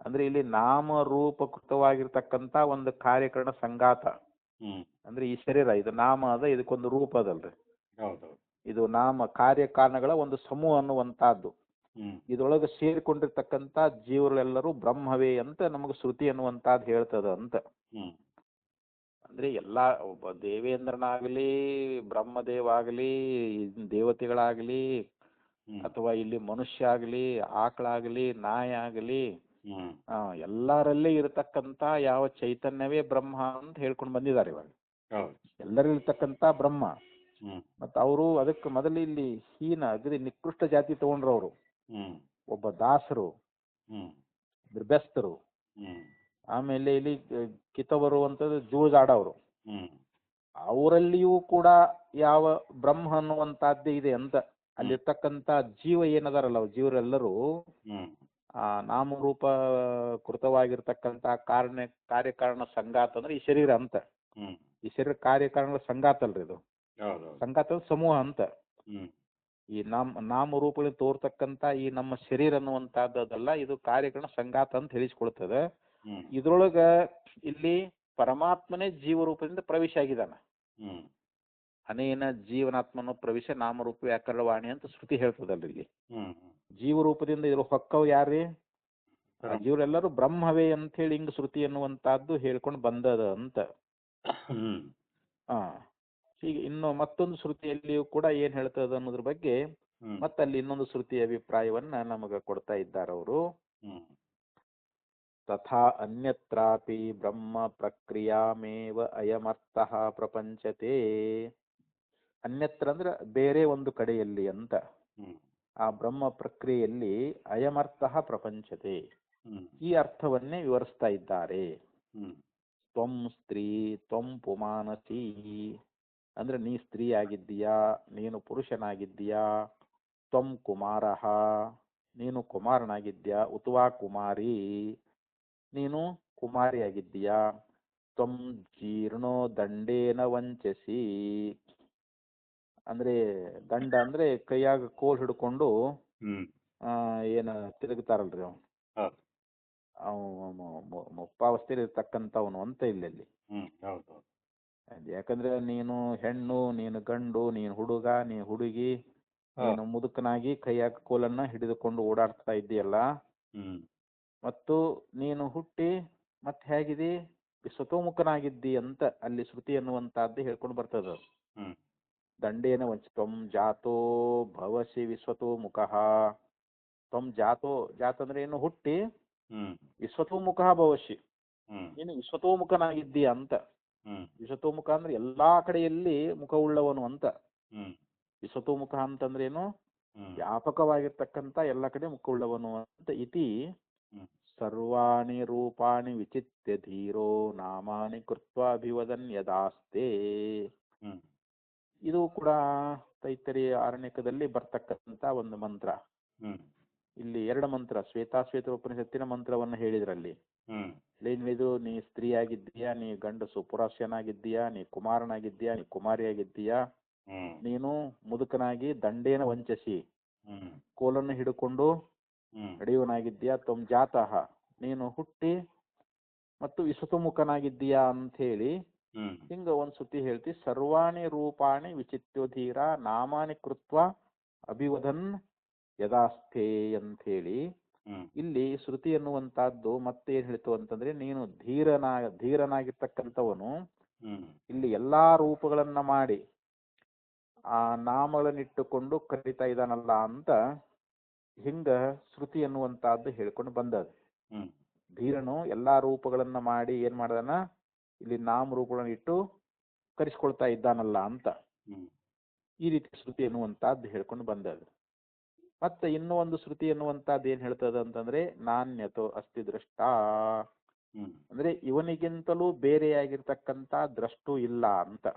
ಅಂದ್ರೆ ಇಲ್ಲಿ ನಾಮ ರೂಪಕೃತವಾಗಿರ್ತಕ್ಕಂಥ ಒಂದು ಕಾರ್ಯಕರಣ ಸಂಘಾತ. ಅಂದ್ರೆ ಈ ಶರೀರ ಇದು ನಾಮ ಅದ, ಇದಕ್ಕೊಂದು ರೂಪ ಅದಲ್ರಿ. ಇದು ನಾಮ ಕಾರ್ಯಕಾರಣಗಳ ಒಂದು ಸಮೂಹ ಅನ್ನುವಂತಹದ್ದು. ಇದ್ರೊಳಗೆ ಸೇರಿಕೊಂಡಿರ್ತಕ್ಕಂಥ ಜೀವರೆಲ್ಲರೂ ಬ್ರಹ್ಮವೇ ಅಂತ ನಮಗೆ ಶ್ರುತಿ ಅನ್ನುವಂತಹದ್ದು ಹೇಳ್ತದ ಅಂತ. ಅಂದ್ರೆ ಎಲ್ಲಾ ಒಬ್ಬ ದೇವೇಂದ್ರನಾಗ್ಲಿ ಬ್ರಹ್ಮದೇವ ಆಗ್ಲಿ ದೇವತೆಗಳಾಗ್ಲಿ ಅಥವಾ ಇಲ್ಲಿ ಮನುಷ್ಯ ಆಗ್ಲಿ ಆಕಳಾಗ್ಲಿ ನಾಯಿ ಆಗ್ಲಿ ಎಲ್ಲರಲ್ಲೇ ಇರತಕ್ಕಂತ ಯಾವ ಚೈತನ್ಯವೇ ಬ್ರಹ್ಮ ಅಂತ ಹೇಳ್ಕೊಂಡು ಬಂದಿದ್ದಾರೆ. ಇವಾಗ ಎಲ್ಲರಿರ್ತಕ್ಕಂತ ಬ್ರಹ್ಮ. ಮತ್ತ ಅವರು ಅದಕ್ಕೆ ಮೊದಲು ಇಲ್ಲಿ ಹೀನ ಅಗದಿ ನಿಕೃಷ್ಟ ಜಾತಿ ತಗೊಂಡ್ರವ್ರು. ಒಬ್ಬ ದಾಸರು, ಬೆಸ್ತರು, ಆಮೇಲೆ ಇಲ್ಲಿ ಕಿತವರು ಅಂತಂದ್ರೆ ಜೂಜಾಡವರು. ಅವರಲ್ಲಿಯೂ ಕೂಡ ಯಾವ ಬ್ರಹ್ಮ ಅನ್ನುವಂತಹದ್ದೇ ಇದೆ ಅಂತ. ಅಲ್ಲಿರ್ತಕ್ಕಂತ ಜೀವ ಏನದಾರಲ್ಲ ಜೀವರೆಲ್ಲರೂ ಆ ನಾಮರೂಪ ಕೃತವಾಗಿರ್ತಕ್ಕಂತ ಕಾರ್ಯಕಾರಣ ಸಂಘಾತ ಅಂದ್ರೆ ಈ ಶರೀರ ಅಂತ. ಈ ಶರೀರ ಕಾರ್ಯಕಾರಣಗಳ ಸಂಘಾತ ಅಲ್ರಿ ಇದು. ಸಂಘಾತ ಸಮೂಹ ಅಂತ. ಈ ನಾಮರೂಪಗಳಿಗೆ ತೋರ್ತಕ್ಕಂತ ಈ ನಮ್ಮ ಶರೀರ ಅನ್ನುವಂತಹದ್ದಲ್ಲ, ಇದು ಕಾರ್ಯಕಾರಣ ಸಂಘಾತ ಅಂತ ಹೇಳಿಸ್ಕೊಳ್ತದೆ. ಇದ್ರೊಳಗ ಇಲ್ಲಿ ಪರಮಾತ್ಮನೇ ಜೀವರೂಪದಿಂದ ಪ್ರವೇಶ ಆಗಿದ್ದಾನ. ಅನೇನ ಜೀವನಾತ್ಮನ ಪ್ರವೇಶ ನಾಮರೂಪ ವ್ಯಾಕರಣವಾಣಿ ಅಂತ ಶ್ರುತಿ ಹೇಳ್ತದಲ್ರಿ. ಇಲ್ಲಿ ಜೀವರೂಪದಿಂದ ಇದ್ರ ಹೊಕ್ಕವ್ ಯಾರ್ರಿ? ಜೀವರೆಲ್ಲರೂ ಬ್ರಹ್ಮವೇ ಅಂತ ಹೇಳಿ ಹಿಂಗ ಶ್ರುತಿ ಅನ್ನುವಂತಹದ್ದು ಹೇಳ್ಕೊಂಡು ಬಂದದ ಅಂತ. ಹೀಗೆ ಇನ್ನು ಮತ್ತೊಂದು ಶ್ರುತಿಯಲ್ಲಿಯೂ ಕೂಡ ಏನ್ ಹೇಳ್ತದ ಅನ್ನೋದ್ರ ಬಗ್ಗೆ ಮತ್ತಲ್ಲಿ ಇನ್ನೊಂದು ಶ್ರುತಿ ಅಭಿಪ್ರಾಯವನ್ನ ನಮಗ ಕೊಡ್ತಾ ಇದ್ದಾರೆ ಅವರು. ತಥಾ ಅನ್ಯತ್ರಾಪಿ ಬ್ರಹ್ಮ ಪ್ರಕ್ರಿಯಾಮೇವ ಅಯಮರ್ಥಃ ಪ್ರಪಂಚತೆ. ಅನ್ಯತ್ರ ಅಂದ್ರೆ ಬೇರೆ ಒಂದು ಕಡೆಯಲ್ಲಿ ಅಂತ. ಆ ಬ್ರಹ್ಮ ಪ್ರಕ್ರಿಯೆಯಲ್ಲಿ ಅಯಮರ್ಥಃ ಪ್ರಪಂಚತೆ ಈ ಅರ್ಥವನ್ನೇ ವಿವರಿಸ್ತಾ ಇದ್ದಾರೆ. ತ್ವಂ ಸ್ತ್ರೀ ತ್ವಂ ಪುಮಾನಸಿ ಅಂದ್ರೆ ನೀ ಸ್ತ್ರೀ ಆಗಿದ್ದೀಯಾ, ನೀನು ಪುರುಷನಾಗಿದ್ದೀಯಾ. ತ್ವಂ ಕುಮಾರಃ ನೀನು ಕುಮಾರನಾಗಿದ್ದೀಯಾ, ಉತ್ವಾ ಕುಮಾರಿ ನೀನು ಕುಮಾರಿಯಾಗಿದ್ದೀಯಾ. ತ್ವಂ ಜೀರ್ಣೋ ದಂಡೇನ ವಂಚಸಿ ಅಂದ್ರೆ ದಂಡ ಅಂದ್ರೆ ಕೈಯಾಗ ಕೋಲ್ ಹಿಡ್ಕೊಂಡು ಏನ ತಿರುಗ್ತಾರಲ್ರಿ ಮುಪ್ಪಾವಸ್ಥೆಯಲ್ಲಿ ಇರ್ತಕ್ಕಂಥವನು ಅಂತ ಇಲ್ಲಿ. ಯಾಕಂದ್ರೆ ನೀನು ಹೆಣ್ಣು, ನೀನು ಗಂಡು, ನೀನು ಹುಡುಗ, ನೀನು ಹುಡುಗಿ, ನೀನು ಮುದುಕನಾಗಿ ಕೈಯಾಗ ಕೋಲನ್ನ ಹಿಡಿದುಕೊಂಡು ಓಡಾಡ್ತಾ ಇದ್ದೀಯಲ್ಲ. ಮತ್ತು ನೀನು ಹುಟ್ಟಿ ಮತ್ತೆ ಹೇಗಿದಿ ವಿಶ್ವತೋಮುಖನಾಗಿದ್ದಿ ಅಂತ ಅಲ್ಲಿ ಶ್ರುತಿ ಅನ್ನುವಂತಹದ್ದು ಹೇಳ್ಕೊಂಡು ಬರ್ತದ. ದಂಡೇನ ವಂಚ ತ್ವಂ ಜಾತೋ ಭವಸಿ ವಿಶ್ವತೋಮುಖ. ತ್ವಂ ಜಾತೋ, ಜಾತ ಅಂದ್ರೆ ಏನು, ಹುಟ್ಟಿ, ವಿಶ್ವತೋಮುಖ ಭವಸಿ, ನೀನು ವಿಶ್ವತೋಮುಖನಾಗಿದ್ದೀಯ ಅಂತ. ವಿಶ್ವತೋಮುಖ ಅಂದ್ರೆ ಎಲ್ಲಾ ಕಡೆಯಲ್ಲಿ ಮುಖವುಳ್ಳವನು ಅಂತ. ವಿಶ್ವತೋಮುಖ ಅಂತಂದ್ರೆ ಏನು, ವ್ಯಾಪಕವಾಗಿರ್ತಕ್ಕಂಥ ಎಲ್ಲ ಕಡೆ ಮುಖವುಳ್ಳವನು ಅಂತ. ಇತಿ ಸರ್ವಾಣಿ ರೂಪಾಣಿ ವಿಚಿತ್ಯ ಧೀರೋ ನಾಮಾನಿ ಕೃತ್ವ ಅಭಿವದನ್ ಯದಾಸ್ತೆ. ಇದು ಕೂಡ ತೈತ್ತರೀಯ ಆರಣ್ಯಕದಲ್ಲಿ ಬರ್ತಕ್ಕಂಥ ಒಂದು ಮಂತ್ರ. ಇಲ್ಲಿ ಎರಡು ಮಂತ್ರ, ಶ್ವೇತಾಶ್ವೇತ ಉಪನಿಷತ್ತಿನ ಮಂತ್ರವನ್ನು ಹೇಳಿದ್ರಲ್ಲಿ ಏನ್ ಹೇಳಿದ್ರು, ನೀ ಸ್ತ್ರೀ ಆಗಿದ್ದೀಯಾ, ನೀ ಗಂಡಸು ಪುರುಷನಾಗಿದ್ದೀಯಾ, ನೀ ಕುಮಾರನಾಗಿದ್ದೀಯಾ, ನೀ ಕುಮಾರಿಯಾಗಿದ್ದೀಯಾ, ನೀನು ಮುದುಕನಾಗಿ ದಂಡೇನ ವಂಚಸಿ, ಕೋಲನ್ನು ಹಿಡ್ಕೊಂಡು ನಡೆಯುವನಾಗಿದ್ದೀಯಾ, ತ್ವಂ ಜಾತಃ, ನೀನು ಹುಟ್ಟಿ ಮತ್ತು ವಿಶ್ವತೋಮುಖನಾಗಿದ್ದೀಯಾ ಅಂತ ಹೇಳಿ ಹಿಂಗ ಒಂದ್ ಸುದ್ದಿ ಹೇಳ್ತಿ. ಸರ್ವಾಣಿ ರೂಪಾಣಿ ವಿಚಿತ್ಯೋಧೀರ ನಾಮಾನಿ ಕೃತ್ವ ಅಭಿವದನ್ ಯದಾಸ್ಥೆ ಅಂತ ಹೇಳಿ ಇಲ್ಲಿ ಶ್ರುತಿ ಎನ್ನುವಂತಹದ್ದು ಮತ್ತೆ ಏನ್ ಹೇಳ್ತು ಅಂತಂದ್ರೆ, ನೀನು ಧೀರನಾಗಿರ್ತಕ್ಕಂಥವನು ಇಲ್ಲಿ ಎಲ್ಲಾ ರೂಪಗಳನ್ನ ಮಾಡಿ ಆ ನಾಮಗಳನ್ನಿಟ್ಟುಕೊಂಡು ಕರೀತಾ ಇದ್ದಾನಲ್ಲ ಅಂತ ಹಿಂಗ ಶ್ರುತಿ ಎನ್ನುವಂತಹದ್ದು ಹೇಳ್ಕೊಂಡು ಬಂದದ. ಧೀರನು ಎಲ್ಲಾ ರೂಪಗಳನ್ನ ಮಾಡಿ ಏನ್ ಮಾಡದನ, ಇಲ್ಲಿ ನಾಮ ರೂಪಗಳನ್ನ ಇಟ್ಟು ಕರೆಸ್ಕೊಳ್ತಾ ಇದ್ದಾನಲ್ಲ ಅಂತ ಈ ರೀತಿ ಶ್ರುತಿ ಎನ್ನುವಂತಹದ್ದು ಹೇಳ್ಕೊಂಡು ಬಂದದ. ಮತ್ತೆ ಇನ್ನೂ ಒಂದು ಶ್ರುತಿ ಎನ್ನುವಂತಹದ್ದು ಏನ್ ಹೇಳ್ತದ ಅಂತಂದ್ರೆ, ನಾಣ್ಯತೋ ಅಸ್ತಿ ದೃಷ್ಟ, ಅಂದ್ರೆ ಇವನಿಗಿಂತಲೂ ಬೇರೆಯಾಗಿರ್ತಕ್ಕಂಥ ದ್ರಷ್ಟು ಇಲ್ಲ ಅಂತ.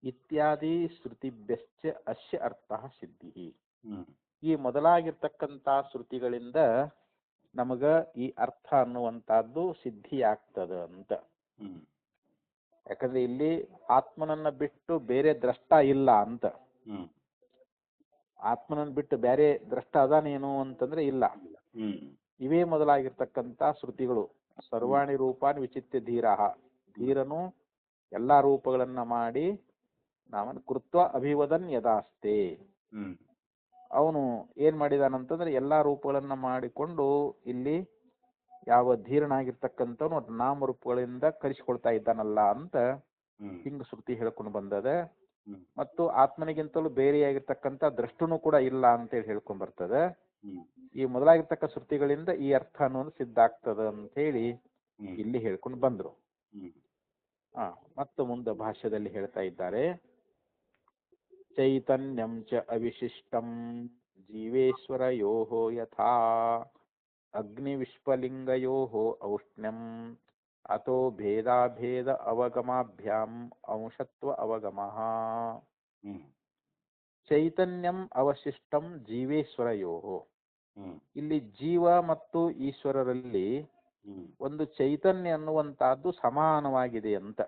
ಇತ್ಯಾದಿ ಶ್ರುತಿಭ್ಯಶ್ಚ ಅಸ್ಯ ಅರ್ಥ ಸಿದ್ಧಿ. ಈ ಮೊದಲಾಗಿರ್ತಕ್ಕಂಥ ಶ್ರುತಿಗಳಿಂದ ನಮಗ ಈ ಅರ್ಥ ಅನ್ನುವಂತಹದ್ದು ಸಿದ್ಧಿ ಆಗ್ತದ ಅಂತ. ಯಾಕಂದ್ರೆ ಇಲ್ಲಿ ಆತ್ಮನನ್ನ ಬಿಟ್ಟು ಬೇರೆ ದ್ರಷ್ಟ ಇಲ್ಲ ಅಂತ. ಆತ್ಮನನ್ನ ಬಿಟ್ಟು ಬೇರೆ ದ್ರಷ್ಟ ಅದಾನೇನು ಅಂತಂದ್ರೆ ಇಲ್ಲ. ಇವೇ ಮೊದಲಾಗಿರ್ತಕ್ಕಂಥ ಶ್ರುತಿಗಳು. ಸರ್ವಾಣಿ ರೂಪಾನ್ ವಿಚಿತ್ಯ ಧೀರಃ, ಧೀರನು ಎಲ್ಲಾ ರೂಪಗಳನ್ನ ಮಾಡಿ ನಾವನ್ ಕೃತ್ವ ಅಭಿವದನ್ ಯದಾಸ್ತೆ, ಅವನು ಏನ್ ಮಾಡಿದಾನಂತಂದ್ರೆ ಎಲ್ಲಾ ರೂಪಗಳನ್ನ ಮಾಡಿಕೊಂಡು ಇಲ್ಲಿ ಯಾವ ಧೀರನಾಗಿರ್ತಕ್ಕಂಥವನು ನಾಮರೂಪಗಳಿಂದ ಕರೆಸಿಕೊಳ್ತಾ ಇದ್ದಾನಲ್ಲ ಅಂತ ಹಿಂಗ ಶ್ರುತಿ ಹೇಳ್ಕೊಂಡು ಬಂದದ. ಮತ್ತು ಆತ್ಮನಿಗಿಂತಲೂ ಬೇರೆಯಾಗಿರ್ತಕ್ಕಂಥ ದ್ರಷ್ಟುನು ಕೂಡ ಇಲ್ಲ ಅಂತೇಳಿ ಹೇಳ್ಕೊಂಡ್ ಬರ್ತದೆ. ಈ ಮೊದಲಾಗಿರ್ತಕ್ಕ ಶ್ರುತಿಗಳಿಂದ ಈ ಅರ್ಥ ಅನ್ನೋದು ಸಿದ್ಧ ಆಗ್ತದ ಅಂತ ಹೇಳಿ ಇಲ್ಲಿ ಹೇಳ್ಕೊಂಡು ಬಂದ್ರು. ಮತ್ತು ಮುಂದೆ ಭಾಷ್ಯದಲ್ಲಿ ಹೇಳ್ತಾ ಇದ್ದಾರೆ, ಚೈತನ್ಯಂ ಚ ಅವಿಶಿಷ್ಟಂ ಜೀವೇಶ್ವರಯೋಃ ಯಥಾ ಅಗ್ನಿ ವಿಶ್ವಲಿಂಗಯೋಃ ಔಷ್ಣ್ಯಂ ಅತೋ ಭೇದಾಭೇದ ಅವಗಮಾಭ್ಯಾಂ ಅಂಶತ್ವ ಅವಗಮಃ. ಚೈತನ್ಯಂ ಅವಶಿಷ್ಟಂ ಜೀವೇಶ್ವರಯೋಃ, ಇಲ್ಲಿ ಜೀವ ಮತ್ತು ಈಶ್ವರರಲ್ಲಿ ಒಂದು ಚೈತನ್ಯ ಅನ್ನುವಂತಹದ್ದು ಸಮಾನವಾಗಿದೆ ಅಂತ.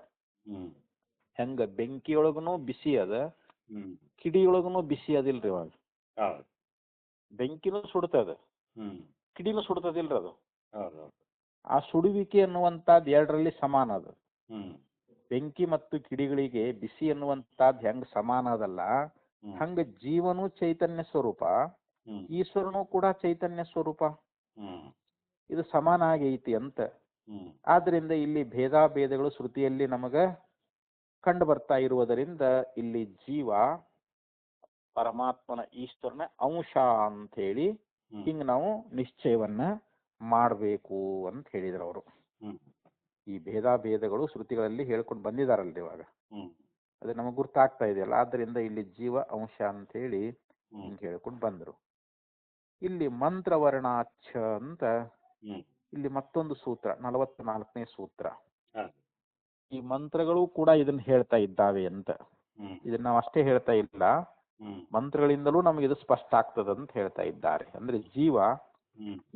ಹೆಂಗ ಬೆಂಕಿಯೊಳಗನು ಬಿಸಿ ಅದ, ಕಿಡಿಯೊಳಗನು ಬಿಸಿ ಅದಿಲ್ರಿ. ಅವಾಗ ಬೆಂಕಿನೂ ಸುಡ್ತದ, ಕಿಡಿನೂ ಸುಡ್ತದಿಲ್ರಿ. ಅದು ಆ ಸುಡುವಿಕೆ ಅನ್ನುವಂತಹದ್ದು ಎರಡರಲ್ಲಿ ಸಮಾನ ಅದ. ಬೆಂಕಿ ಮತ್ತು ಕಿಡಿಗಳಿಗೆ ಬಿಸಿ ಅನ್ನುವಂತಹದ್ದು ಹೆಂಗ್ ಸಮಾನ ಅದಲ್ಲ, ಹಂಗ ಜೀವನು ಚೈತನ್ಯ ಸ್ವರೂಪ, ಈಶ್ವರನು ಕೂಡ ಚೈತನ್ಯ ಸ್ವರೂಪ, ಇದು ಸಮಾನ ಆಗೈತಿ ಅಂತ. ಆದ್ರಿಂದ ಇಲ್ಲಿ ಭೇದಾಭೇದಗಳು ಶ್ರುತಿಯಲ್ಲಿ ನಮಗ ಕಂಡು ಬರ್ತಾ ಇರುವುದರಿಂದ ಇಲ್ಲಿ ಜೀವ ಪರಮಾತ್ಮನ ಈಶ್ವರನ ಅಂಶ ಅಂತ ಹೇಳಿ ಹಿಂಗ್ ನಾವು ನಿಶ್ಚಯವನ್ನ ಮಾಡಬೇಕು ಅಂತ ಹೇಳಿದ್ರು ಅವರು. ಈ ಭೇದಾಭೇದಗಳು ಶ್ರುತಿಗಳಲ್ಲಿ ಹೇಳ್ಕೊಂಡು ಬಂದಿದಾರಲ್ರಿ ಇವಾಗ, ಅದು ನಮಗ್ ಗುರ್ತಾಗ್ತಾ ಇದೆಯಲ್ಲ. ಆದ್ರಿಂದ ಇಲ್ಲಿ ಜೀವ ಅಂಶ ಅಂತ ಹೇಳಿ ಹಿಂಗ್ ಹೇಳ್ಕೊಂಡು ಬಂದ್ರು. ಇಲ್ಲಿ ಮಂತ್ರವರ್ಣಾಚ್ಛ ಅಂತ ಇಲ್ಲಿ ಮತ್ತೊಂದು ಸೂತ್ರ, 44ನೇ ಸೂತ್ರ. ಈ ಮಂತ್ರಗಳು ಕೂಡ ಇದನ್ನ ಹೇಳ್ತಾ ಇದ್ದಾವೆ ಅಂತ. ಇದನ್ನ ನಾವು ಅಷ್ಟೇ ಹೇಳ್ತಾ ಇಲ್ಲ, ಮಂತ್ರಗಳಿಂದಲೂ ನಮಗೆ ಇದು ಸ್ಪಷ್ಟ ಆಗ್ತದಂತ ಹೇಳ್ತಾ ಇದ್ದಾರೆ. ಅಂದ್ರೆ ಜೀವ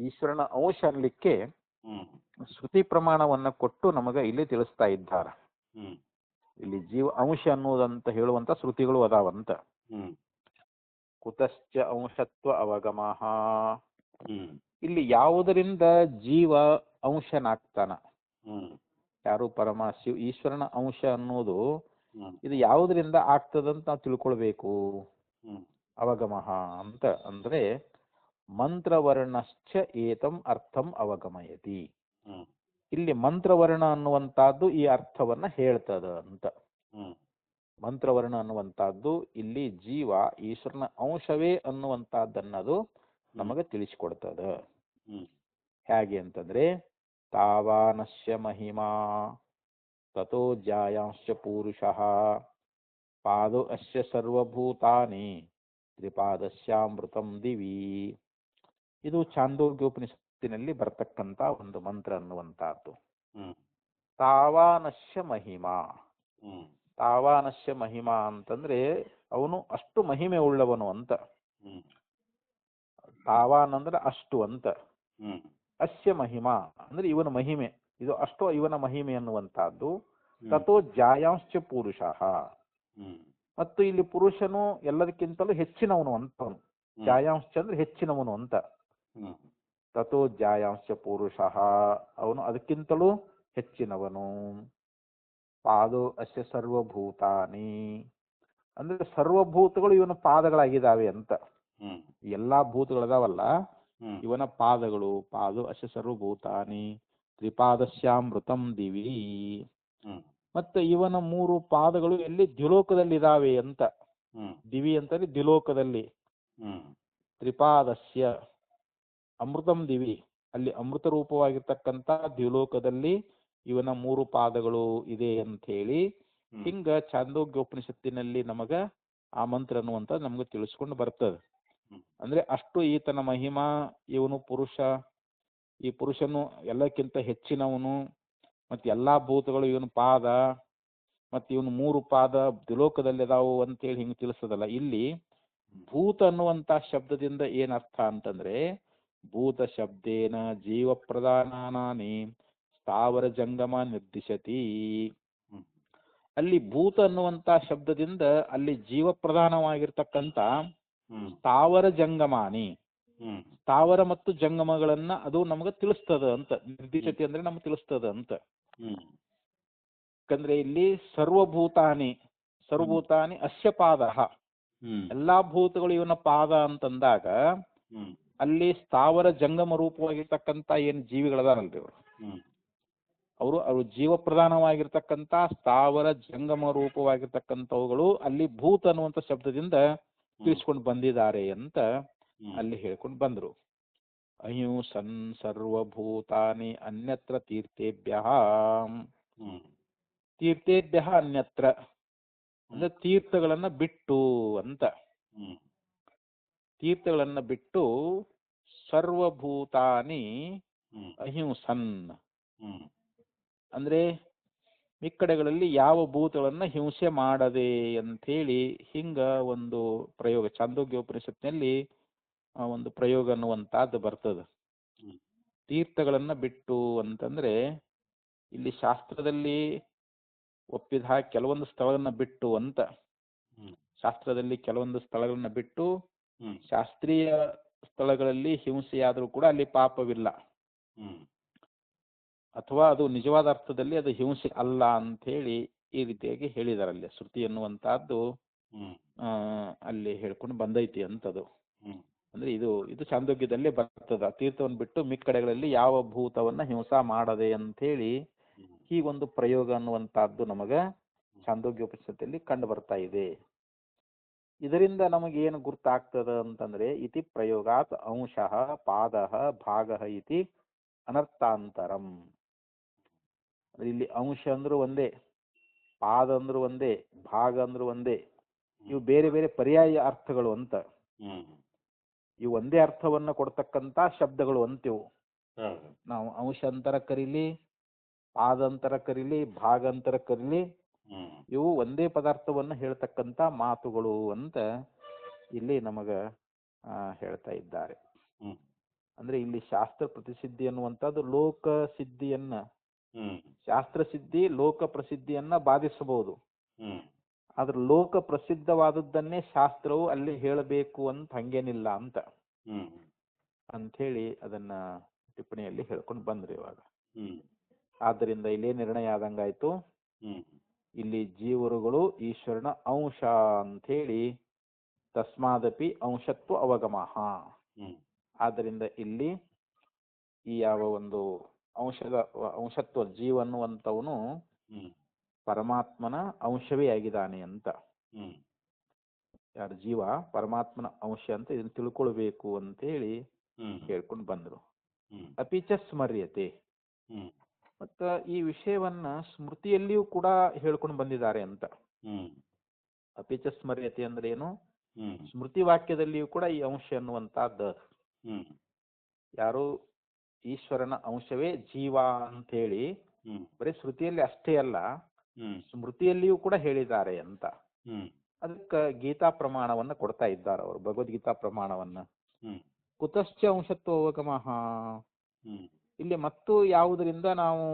ಈಶ್ವರನ ಅಂಶ ಅನ್ಲಿಕ್ಕೆ ಶ್ರುತಿ ಪ್ರಮಾಣವನ್ನ ಕೊಟ್ಟು ನಮಗ ಇಲ್ಲಿ ತಿಳಿಸ್ತಾ ಇದ್ದಾರೆ. ಇಲ್ಲಿ ಜೀವ ಅಂಶ ಅನ್ನೋದಂತ ಹೇಳುವಂತ ಶ್ರುತಿಗಳು ಅದಾವಂತ. ಕುತಶ್ಚ ಅಂಶತ್ವ ಅವಗಮಃ, ಇಲ್ಲಿ ಯಾವುದರಿಂದ ಜೀವ ಅಂಶನಾಗ್ತಾನ, ಯಾರು ಶಿವ ಈಶ್ವರನ ಅಂಶ ಅನ್ನೋದು ಇದು ಯಾವುದರಿಂದ ಆಗ್ತದಂತ ನಾವು ತಿಳ್ಕೊಳ್ಬೇಕು. ಅವಗಮಃ ಅಂತ ಅಂದ್ರೆ ಮಂತ್ರವರ್ಣಶ್ಚ ಏತಂ ಅರ್ಥಂ ಅವಗಮಯತಿ. ಇಲ್ಲಿ ಮಂತ್ರವರ್ಣ ಅನ್ನುವಂತಹದ್ದು ಈ ಅರ್ಥವನ್ನ ಹೇಳ್ತದ ಅಂತ. ಮಂತ್ರವರ್ಣ ಅನ್ನುವಂತಹದ್ದು ಇಲ್ಲಿ ಜೀವ ಈಶ್ವರನ ಅಂಶವೇ ಅನ್ನುವಂತಹದ್ದನ್ನದು ನಮಗೆ ತಿಳಿಸಿಕೊಡ್ತದ. ಹೇಗೆ ಅಂತಂದ್ರೆ ತಾವಾನಸ್ಯ ಮಹಿಮಾ ತಥೋ ಜಾಯಾಂಶ್ಚ ಪೂರುಷಃ ಪಾದೋ ಅಸ್ಯ ಸರ್ವಭೂತಾನಿ ತ್ರಿಪಾದಸ್ಯಾಮೃತಂ ದಿವಿ. ಇದು ಛಾಂದೋಗ್ಯೋಪನಿಷತ್ತಿನಲ್ಲಿ ಬರ್ತಕ್ಕಂಥ ಒಂದು ಮಂತ್ರ ಅನ್ನುವಂತಹದ್ದು. ತಾವಾನಸ್ಯ ಮಹಿಮಾ, ತಾವಾನಸ್ಯ ಮಹಿಮಾ ಅಂತಂದ್ರೆ ಅವನು ಅಷ್ಟು ಮಹಿಮೆ ಉಳ್ಳವನು ಅಂತ. ತಾವಾನ್ ಅಂದ್ರೆ ಅಷ್ಟು ಅಂತ. ಅಸ್ಯ ಮಹಿಮಾ ಅಂದ್ರೆ ಇವನ ಮಹಿಮೆ, ಇದು ಅಷ್ಟು ಇವನ ಮಹಿಮೆ ಅನ್ನುವಂತಹದ್ದು. ತಥೋ ಜಾಯಾಂಶ್ಚ ಪುರುಷಃ, ಮತ್ತು ಇಲ್ಲಿ ಪುರುಷನು ಎಲ್ಲದಕ್ಕಿಂತಲೂ ಹೆಚ್ಚಿನವನು ಅಂತವನು. ಜಾಯಾಂಶ್ಚ ಅಂದ್ರೆ ಹೆಚ್ಚಿನವನು ಅಂತ. ತಥೋ ಜಾಯಾಂಶ್ಚ ಪುರುಷಃ, ಅವನು ಅದಕ್ಕಿಂತಲೂ ಹೆಚ್ಚಿನವನು. ಪಾದೋ ಅಸ್ಯ ಸರ್ವಭೂತಾನಿ, ಅಂದ್ರೆ ಸರ್ವಭೂತಗಳು ಇವನ ಪಾದಗಳಾಗಿದ್ದಾವೆ ಅಂತ. ಎಲ್ಲಾ ಭೂತಗಳದಾವಲ್ಲ ಇವನ ಪಾದಗಳು. ಪಾದೋ ಅಸ್ಯ ಸರ್ವಭೂತಾನಿ ತ್ರಿಪಾದಸ್ಯಾಮೃತಂ ದಿವಿ. ಮತ್ತೆ ಇವನ 3 ಪಾದಗಳು ಎಲ್ಲಿ ದ್ವಿಲೋಕದಲ್ಲಿದ್ದಾವೆ ಅಂತ. ದಿವಿ ಅಂತಂದ್ರೆ ದ್ವಿಲೋಕದಲ್ಲಿ. ತ್ರಿಪಾದಸ್ಯ ಅಮೃತಂ ದಿವಿ, ಅಲ್ಲಿ ಅಮೃತ ರೂಪವಾಗಿರ್ತಕ್ಕಂಥ ದ್ವಿಲೋಕದಲ್ಲಿ ಇವನ 3 ಪಾದಗಳು ಇದೆ ಅಂತ ಹೇಳಿ ಹಿಂಗ ಛಾಂದೋಗ್ಯೋಪನಿಷತ್ತಿನಲ್ಲಿ ನಮಗ ಆ ಮಂತ್ರ ಅನ್ನುವಂತ ನಮ್ಗೆ ತಿಳಿಸ್ಕೊಂಡು ಬರ್ತದೆ. ಅಂದ್ರೆ ಅಷ್ಟು ಈತನ ಮಹಿಮಾ, ಇವನು ಪುರುಷ, ಈ ಪುರುಷನು ಎಲ್ಲಕ್ಕಿಂತ ಹೆಚ್ಚಿನವನು, ಮತ್ತೆ ಎಲ್ಲಾ ಭೂತಗಳು ಇವನ ಪಾದ, ಮತ್ತೆ ಇವನು 3 ಪಾದ ದ್ವಿಲೋಕದಲ್ಲಿ ಅದಾವು ಅಂತೇಳಿ ಹಿಂಗೆ ತಿಳಿಸೋದಲ್ಲ. ಇಲ್ಲಿ ಭೂತ ಅನ್ನುವಂತ ಶಬ್ದದಿಂದ ಏನ್ ಅರ್ಥ ಅಂತಂದ್ರೆ ಭೂತ ಶಬ್ದೇನ ಜೀವ ಪ್ರಧಾನಾನಿ ಸ್ಥಾವರ ಜಂಗಮ ನಿರ್ದಿಶತಿ. ಅಲ್ಲಿ ಭೂತ ಅನ್ನುವಂತ ಶಬ್ದದಿಂದ ಅಲ್ಲಿ ಜೀವ ಪ್ರಧಾನವಾಗಿರ್ತಕ್ಕಂಥ ಸ್ಥಾವರ ಜಂಗಮಾನಿ, ಸ್ಥಾವರ ಮತ್ತು ಜಂಗಮಗಳನ್ನ ಅದು ನಮ್ಗೆ ತಿಳಿಸ್ತದ ಅಂತ. ನಿರ್ದಿಶತಿ ಅಂದ್ರೆ ನಮ್ಗೆ ತಿಳಿಸ್ತದ ಅಂತ. ಯಾಕಂದ್ರೆ ಇಲ್ಲಿ ಸರ್ವಭೂತಾನಿ, ಸರ್ವಭೂತಾನಿ ಅಸ್ಯ ಪಾದ, ಎಲ್ಲಾ ಭೂತಗಳು ಇವನ ಪಾದ ಅಂತಂದಾಗ ಅಲ್ಲಿ ಸ್ಥಾವರ ಜಂಗಮ ರೂಪವಾಗಿರ್ತಕ್ಕಂಥ ಏನ್ ಜೀವಿಗಳದಾರಲ್ರಿ ಅವರು ಜೀವ ಪ್ರಧಾನವಾಗಿರ್ತಕ್ಕಂಥ ಸ್ಥಾವರ ಜಂಗಮ ರೂಪವಾಗಿರ್ತಕ್ಕಂಥವುಗಳು ಅಲ್ಲಿ ಭೂತ ಅನ್ನುವಂಥ ಶಬ್ದದಿಂದ ತಿಳಿಸ್ಕೊಂಡು ಬಂದಿದ್ದಾರೆ ಅಂತ ಅಲ್ಲಿ ಹೇಳ್ಕೊಂಡು ಬಂದ್ರು. ಅಹಿಂಸನ್ ಸರ್ವಭೂತಾನಿ ಅನ್ಯತ್ರ ತೀರ್ಥೇಭ್ಯ, ತೀರ್ಥೇಭ್ಯ ಅನ್ಯತ್ರ ಅಂದ್ರೆ ತೀರ್ಥಗಳನ್ನ ಬಿಟ್ಟು ಅಂತ. ತೀರ್ಥಗಳನ್ನ ಬಿಟ್ಟು ಸರ್ವಭೂತಾನಿ ಅಹಿಂಸನ್ ಅಂದ್ರೆ ಮಿಕ್ಕಡೆಗಳಲ್ಲಿ ಯಾವ ಭೂತಗಳನ್ನ ಹಿಂಸೆ ಮಾಡದೆ ಅಂಥೇಳಿ ಹಿಂಗ ಒಂದು ಪ್ರಯೋಗ ಛಾಂದೋಗ್ಯೋಪನಿಷತ್ನಲ್ಲಿ ಒಂದು ಪ್ರಯೋಗ ಅನ್ನುವಂತಹದ್ದು ಬರ್ತದೆ. ತೀರ್ಥಗಳನ್ನ ಬಿಟ್ಟು ಅಂತಂದ್ರೆ ಇಲ್ಲಿ ಶಾಸ್ತ್ರದಲ್ಲಿ ಒಪ್ಪಿದ ಕೆಲವೊಂದು ಸ್ಥಳಗಳನ್ನ ಬಿಟ್ಟು ಅಂತ. ಶಾಸ್ತ್ರದಲ್ಲಿ ಕೆಲವೊಂದು ಸ್ಥಳಗಳನ್ನ ಬಿಟ್ಟು ಶಾಸ್ತ್ರೀಯ ಸ್ಥಳಗಳಲ್ಲಿ ಹಿಂಸೆಯಾದರೂ ಕೂಡ ಅಲ್ಲಿ ಪಾಪವಿಲ್ಲ, ಅಥವಾ ಅದು ನಿಜವಾದ ಅರ್ಥದಲ್ಲಿ ಅದು ಹಿಂಸೆ ಅಲ್ಲ ಅಂತ ಹೇಳಿ ಈ ರೀತಿಯಾಗಿ ಹೇಳಿದಾರಲ್ಲಿ. ಶ್ರುತಿ ಎನ್ನುವಂತಹದ್ದು ಅಲ್ಲಿ ಹೇಳ್ಕೊಂಡು ಬಂದೈತಿ ಅಂತದು. ಅಂದ್ರೆ ಇದು ಛಾಂದೋಗ್ಯದಲ್ಲೇ ಬರ್ತದ. ತೀರ್ಥವನ್ನು ಬಿಟ್ಟು ಮಿಕ್ಕ ಕಡೆಗಳಲ್ಲಿ ಯಾವ ಭೂತವನ್ನ ಹಿಂಸಾ ಮಾಡದೆ ಅಂತ ಹೇಳಿ ಹೀಗೊಂದು ಪ್ರಯೋಗ ಅನ್ನುವಂತಹದ್ದು ನಮಗ ಛಾಂದೋಗ್ಯೋಪನಿಷತ್ತಲ್ಲಿ ಕಂಡು ಬರ್ತಾ ಇದೆ. ಇದರಿಂದ ನಮಗೆ ಏನು ಗುರ್ತಾಗ್ತದ ಅಂತಂದ್ರೆ ಇತಿ ಪ್ರಯೋಗಾತ್ ಅಂಶಃ ಪಾದಃ ಭಾಗಃ ಇತಿ ಅನರ್ಥಾಂತರಂ. ಇಲ್ಲಿ ಅಂಶ ಅಂದ್ರೂ ಒಂದೇ, ಪಾದ ಅಂದ್ರೂ ಒಂದೇ, ಭಾಗ ಅಂದ್ರೂ ಒಂದೇ. ಇವು ಬೇರೆ ಬೇರೆ ಪರ್ಯಾಯ ಅರ್ಥಗಳು ಅಂತ. ಇವು ಒಂದೇ ಅರ್ಥವನ್ನ ಕೊಡ್ತಕ್ಕಂತ ಶಬ್ದಗಳು ಅಂತಿವು. ನಾವು ಅಂಶ ಅಂತರ ಕರೀಲಿ, ಪಾದ ಅಂತರ ಕರೀಲಿ, ಭಾಗ ಅಂತರ ಕರೀಲಿ, ಇವು ಒಂದೇ ಪದಾರ್ಥವನ್ನ ಹೇಳ್ತಕ್ಕಂತ ಮಾತುಗಳು ಅಂತ ಇಲ್ಲಿ ನಮಗ ಹೇಳ್ತಾ ಇದ್ದಾರೆ. ಅಂದ್ರೆ ಇಲ್ಲಿ ಶಾಸ್ತ್ರ ಪ್ರತಿಸಿದ್ಧಿ ಅನ್ನುವಂಥದ್ದು ಲೋಕ ಸಿದ್ಧಿಯನ್ನ, ಶಾಸ್ತ್ರ ಸಿದ್ಧಿ ಲೋಕ ಪ್ರಸಿದ್ಧಿಯನ್ನ ಬಾಧಿಸಬಹುದು. ಆದ್ರೆ ಲೋಕ ಪ್ರಸಿದ್ಧವಾದದ್ದನ್ನೇ ಶಾಸ್ತ್ರವು ಅಲ್ಲಿ ಹೇಳಬೇಕು ಅಂತ ಹಂಗೇನಿಲ್ಲ ಅಂತ ಹೇಳಿ ಅದನ್ನ ಟಿಪ್ಪಣಿಯಲ್ಲಿ ಹೇಳ್ಕೊಂಡು ಬಂದ್ರಿ ಇವಾಗ. ಆದ್ದರಿಂದ ಇಲ್ಲೇ ನಿರ್ಣಯ ಆದಂಗಾಯ್ತು, ಇಲ್ಲಿ ಜೀವರುಗಳು ಈಶ್ವರನ ಅಂಶ ಅಂತ ಹೇಳಿ ತಸ್ಮಾದಪಿ ಅಂಶತ್ವ ಅವಗಮಃ. ಆದ್ದರಿಂದ ಇಲ್ಲಿ ಈ ಯಾವ ಒಂದು ಅಂಶತ್ವ ಜೀವ ಅನ್ನುವಂಥವನು ಪರಮಾತ್ಮನ ಅಂಶವೇ ಆಗಿದ್ದಾನೆ ಅಂತ. ಯಾರು ಜೀವ ಪರಮಾತ್ಮನ ಅಂಶ ಅಂತ ಇದನ್ನ ತಿಳ್ಕೊಳ್ಬೇಕು ಅಂತೇಳಿ ಹೇಳ್ಕೊಂಡು ಬಂದ್ರು. ಅಪಿಚ ಸ್ಮರ್ಯತೆ, ಮತ್ತ ಈ ವಿಷಯವನ್ನ ಸ್ಮೃತಿಯಲ್ಲಿಯೂ ಕೂಡ ಹೇಳ್ಕೊಂಡು ಬಂದಿದ್ದಾರೆ ಅಂತ. ಅಪಿಚ ಸ್ಮರ್ಯತೆ ಅಂದ್ರೆ ಏನು? ಸ್ಮೃತಿ ವಾಕ್ಯದಲ್ಲಿಯೂ ಕೂಡ ಈ ಅಂಶ ಅನ್ನುವಂತಹದ್ದು. ಯಾರು ಈಶ್ವರನ ಅಂಶವೇ ಜೀವ ಅಂತ ಹೇಳಿ ಬರೀ ಶ್ರುತಿಯಲ್ಲಿ ಅಷ್ಟೇ ಅಲ್ಲ, ಸ್ಮೃತಿಯಲ್ಲಿಯೂ ಕೂಡ ಹೇಳಿದ್ದಾರೆ ಅಂತ. ಅದಕ್ಕೆ ಗೀತಾ ಪ್ರಮಾಣವನ್ನ ಕೊಡ್ತಾ ಇದ್ದಾರೆ ಅವರು, ಭಗವದ್ಗೀತಾ ಪ್ರಮಾಣವನ್ನ. ಕುತಶ್ಚ ಅಂಶತ್ವ ಅವಗಮಃ, ಇಲ್ಲಿ ಮತ್ತು ಯಾವುದರಿಂದ ನಾವು